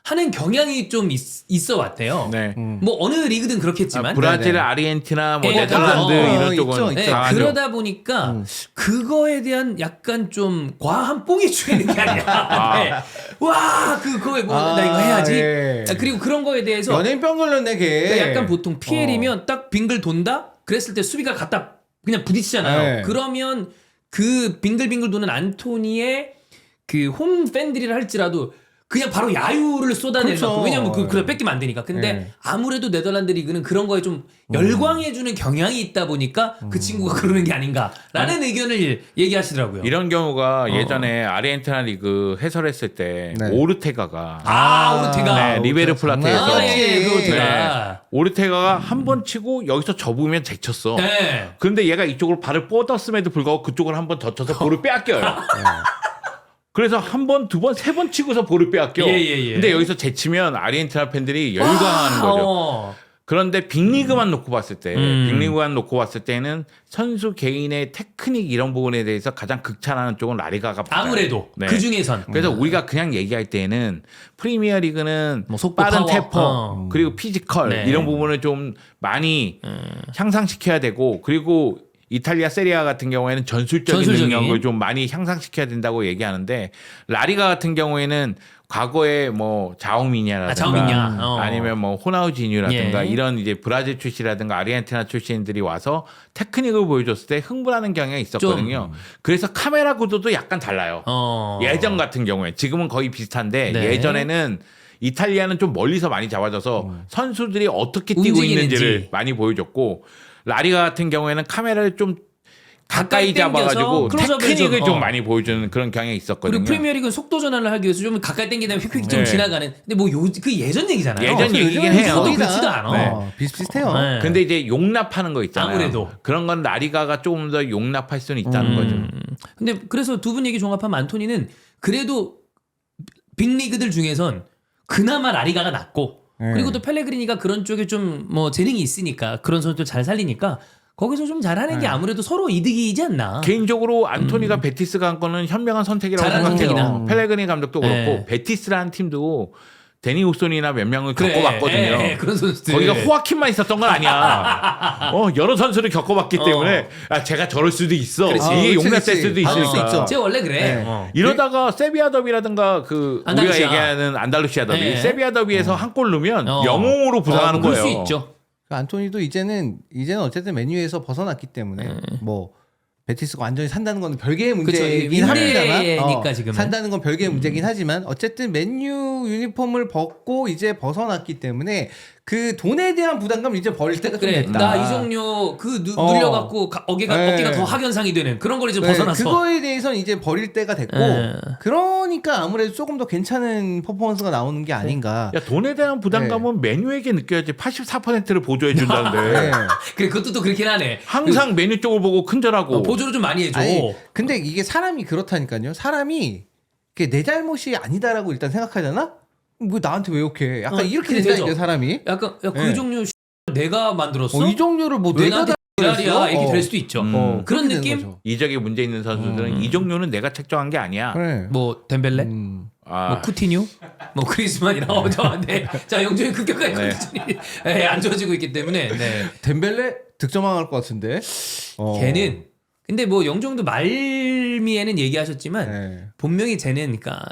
하는 경향이 좀 있어 왔대요. 네. 뭐 어느 리그든 그렇겠지만 브라질, 네네. 아르헨티나, 뭐 예, 네덜란드 이런 있죠, 쪽은 있죠. 네, 강하죠. 그러다 보니까 그거에 대한 약간 좀 과한 뽕이 주이는 게 아니야. 네. 와, 그거에 뭐 나 이거 해야지. 예. 그리고 그런 거에 대해서 연예인병 걸렸네 걔. 그러니까 약간 보통 PL이면 딱 빙글 돈다. 그랬을 때 수비가 갖다 그냥 부딪히잖아요. 네. 그러면 그 빙글빙글 도는 안토니의 그 홈 팬들이라 할지라도 그냥 바로 야유를 쏟아내는 그렇죠. 만큼. 왜냐면 그걸 뺏기면 안 되니까. 근데 네. 아무래도 네덜란드 리그는 그런 거에 좀 열광해주는 경향이 있다 보니까 그 친구가 그러는 게 아닌가라는 의견을 얘기하시더라고요. 이런 경우가 예전에 아르헨티나 리그 해설했을 때 네. 오르테가가 오르테가. 네, 리베르 플라테에서 예, 그 네. 오르테가. 오르테가가 한 번 치고 여기서 접으면 제쳤어. 네. 그런데 얘가 이쪽으로 발을 뻗었음에도 불구하고 그쪽을 한 번 더 쳐서 볼을 빼앗겨요. 그래서 한 번, 두 번, 세 번 치고서 볼을 빼앗겨. 예. 근데 여기서 제치면 아르헨티나 팬들이 열광하는 거죠. 그런데 빅리그만 놓고 봤을 때, 빅리그만 놓고 봤을 때는 선수 개인의 테크닉 이런 부분에 대해서 가장 극찬하는 쪽은 라리가가 맞아요. 아무래도 네. 그 중에선 그래서 우리가 그냥 얘기할 때는 프리미어 리그는 뭐 속도, 빠른 파워, 테퍼 그리고 피지컬 네. 이런 부분을 좀 많이 향상시켜야 되고 그리고 이탈리아 세리아 같은 경우에는 전술적인 능력을 좀 많이 향상시켜야 된다고 얘기하는데 라리가 같은 경우에는 과거에 뭐 자오미냐라든가 자오미냐. 아니면 뭐 호나우지뉴라든가 예. 이런 이제 브라질 출신이라든가 아르헨티나 출신들이 와서 테크닉을 보여줬을 때 흥분하는 경향이 있었거든요. 그래서 카메라 구도도 약간 달라요. 예전 같은 경우에 지금은 거의 비슷한데 네. 예전에는 이탈리아는 좀 멀리서 많이 잡아줘서 선수들이 어떻게 뛰고 움직이는지. 있는지를 많이 보여줬고 라리가 같은 경우에는 카메라를 좀 가까이 당겨서 잡아가지고 클로즈업을 테크닉을 좀, 좀 많이 보여주는 그런 경향이 있었거든요. 그리고 프리미어리그는 속도 전환을 하기 위해서 좀 가까이 당기다 보면 휙휙 좀 네. 지나가는. 근데 뭐 그 예전 얘기잖아요. 예전 얘기긴 해요. 거의 그렇지도 않아. 네. 비슷비슷해요. 네. 근데 이제 용납하는 거 있잖아요. 아무래도. 그런 건 라리가가 조금 더 용납할 수는 있다는 거죠. 근데 그래서 두 분 얘기 종합하면 안토니는 그래도 빅리그들 중에선 그나마 라리가가 낫고 그리고 또 펠레그리니가 그런 쪽에 좀 뭐 재능이 있으니까 그런 선수들 잘 살리니까 거기서 좀 잘하는 게 아무래도 서로 이득이지 않나. 개인적으로 안토니가 베티스 간 거는 현명한 선택이라고 잘하는 생각해요. 선택이다. 펠레그니 감독도 그렇고 네. 베티스라는 팀도 데니 우손이나 몇 명을 그래, 겪어봤거든요. 그런 선수들. 거기가 호아킨만 있었던 건 아니야. 여러 선수를 겪어봤기 때문에 제가 저럴 수도 있어. 그렇지. 이게 그렇지, 용납될 그렇지. 수도 받을 수 있으니까. 있죠. 제가 원래 그래. 네. 이러다가 세비야 더비라든가 그 우리가 안달루시아. 얘기하는 안달루시아 더비, 네. 세비야 더비에서 한 골 넣으면 영웅으로 부상하는 그럴 거예요. 수 있죠. 안토니도 이제는 어쨌든 메뉴에서 벗어났기 때문에 뭐 베티스가 완전히 산다는 건 별개의 문제이긴 그쵸, 합니다만 윈대니까 지금은. 산다는 건 별개의 문제긴 하지만 어쨌든 맨유 유니폼을 벗고 이제 벗어났기 때문에 그 돈에 대한 부담감을 이제 버릴 때가 좀 그래, 됐다. 나 이종료 눌려갖고 어깨가 네. 더 확연상이 되는 그런 걸 이제 네, 벗어나서. 그거에 대해서는 이제 버릴 때가 됐고 네. 그러니까 아무래도 조금 더 괜찮은 퍼포먼스가 나오는 게 아닌가. 야, 돈에 대한 부담감은 메뉴에게 느껴야지 84%를 보조해 준다는데 네. 그래, 그것도 또 그렇긴 하네. 항상 메뉴 쪽을 보고 큰절하고 보조를 좀 많이 해줘. 아니, 근데 이게 사람이 그렇다니까요. 사람이 그게 내 잘못이 아니다라고 일단 생각하잖아. 뭐 나한테 왜 욕해? 약간 이렇게 그래, 된다니까 되죠. 사람이. 약간 야, 그 네. 종류 내가 만들었어? 이 종류를 뭐 왜 내가 나한테 다 지랄이야? 이렇게 될 수도 있죠. 그런 그렇게 되는 느낌? 거죠. 이적에 문제 있는 선수들은 이 종류는 내가 책정한 게 아니야. 그래. 뭐 덴벨레? 아, 뭐 쿠티뉴? 뭐 그리스만이나 네. 자, 영종이 급격하게 컨디션이 안 좋아지고 있기 때문에. 네. 덴벨레 득점왕할 것 같은데. 걔는 근데 뭐 영종도 말미에는 얘기하셨지만 네. 본명이 쟤는 그러니까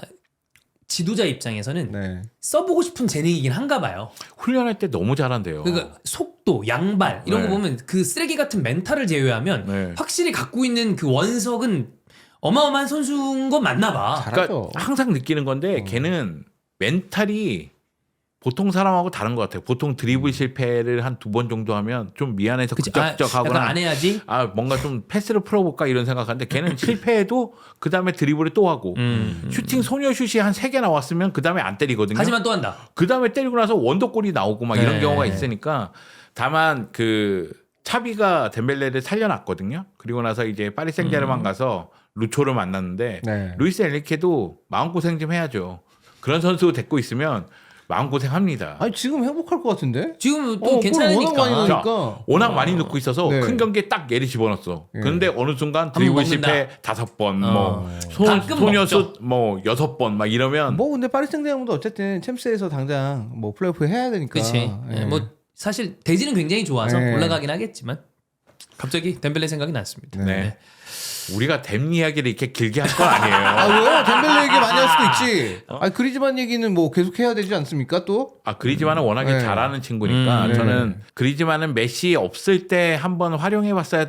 지도자 입장에서는 네. 써보고 싶은 재능이긴 한가 봐요. 훈련할 때 너무 잘한대요. 그러니까 속도, 양발 이런 네. 거 보면 그 쓰레기 같은 멘탈을 제외하면 네. 확실히 갖고 있는 그 원석은 어마어마한 선수인 건 맞나 봐. 잘하죠. 그러니까 항상 느끼는 건데 걔는 멘탈이 보통 사람하고 다른 것 같아요. 보통 드리블 실패를 한 2번 정도 하면 좀 미안해서 그치. 극적하거나 약간 안 해야지. 뭔가 좀 패스를 풀어볼까 이런 생각하는데 걔는 실패해도 그 다음에 드리블을 또 하고 슈팅 소녀 슛이 한 3개 나왔으면 그 다음에 안 때리거든요. 하지만 또 한다. 그 다음에 때리고 나서 원더골이 나오고 막 이런 네. 경우가 있으니까 다만 그 차비가 덴벨레를 살려놨거든요. 그리고 나서 이제 파리 생제르맹 가서 루초를 만났는데 네. 루이스 엔리케도 마음고생 좀 해야죠. 그런 선수 데리고 있으면 마음고생합니다. 아니 지금 행복할 것 같은데? 지금 또 골 괜찮으니까. 워낙 많이 자, 넣으니까. 워낙 많이 넣고 있어서 네. 큰 경기에 딱 예리 집어넣었어. 예. 그런데 어느 순간 드리블 먹는다. 실패 5번, 뭐 가끔 소녀슛 뭐 6번 막 이러면 뭐 근데 파리 생제르맹도 어쨌든 챔스에서 당장 뭐 플레이오프 해야 되니까. 그렇지. 예. 뭐 사실 대지는 굉장히 좋아서 네. 올라가긴 하겠지만 갑자기 덴벨레 생각이 났습니다. 네. 우리가 댐 이야기를 이렇게 길게 할 건 아니에요. 아 왜요? 덴벨레 얘기 많이 할 수도 있지. 아 그리지만 얘기는 뭐 계속 해야 되지 않습니까 또? 그리즈만은 워낙에 네. 잘하는 친구니까 네. 저는 그리즈만은 메시 없을 때 한번 활용해봤어야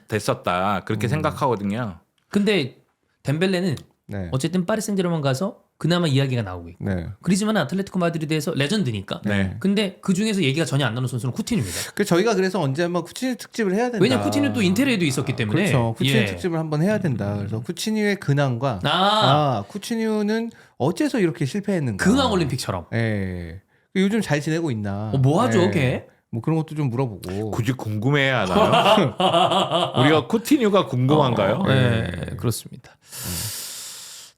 됐었다 그렇게 생각하거든요. 근데 덴벨레는 네. 어쨌든 파리 생제르맹 가서 그나마 이야기가 나오고 있고 네. 그리즈만은 아틀레티코 마드리드에서 레전드니까. 네. 근데 그 중에서 얘기가 전혀 안 나오는 선수는 쿠티뉴입니다. 그 저희가 그래서 언제 한번 쿠치뉴 특집을 해야 된다. 왜냐면 쿠티뉴 또 인테리에도 있었기 때문에. 그렇죠. 쿠치뉴 예. 특집을 한번 해야 된다. 그래서 쿠치뉴의 근황과 쿠치뉴는 어째서 이렇게 실패했는가? 근황 올림픽처럼. 예. 요즘 잘 지내고 있나? 뭐 하죠, 예. 걔? 뭐 그런 것도 좀 물어보고. 굳이 궁금해야 하나요? 우리가 쿠티뉴가 궁금한가요? 네, 그렇습니다.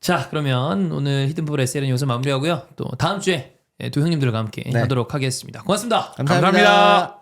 자, 그러면 오늘 히든풋볼 SL은 여기서 마무리하고요. 또 다음 주에 두 형님들과 함께 네. 하도록 하겠습니다. 고맙습니다. 감사합니다. 감사합니다.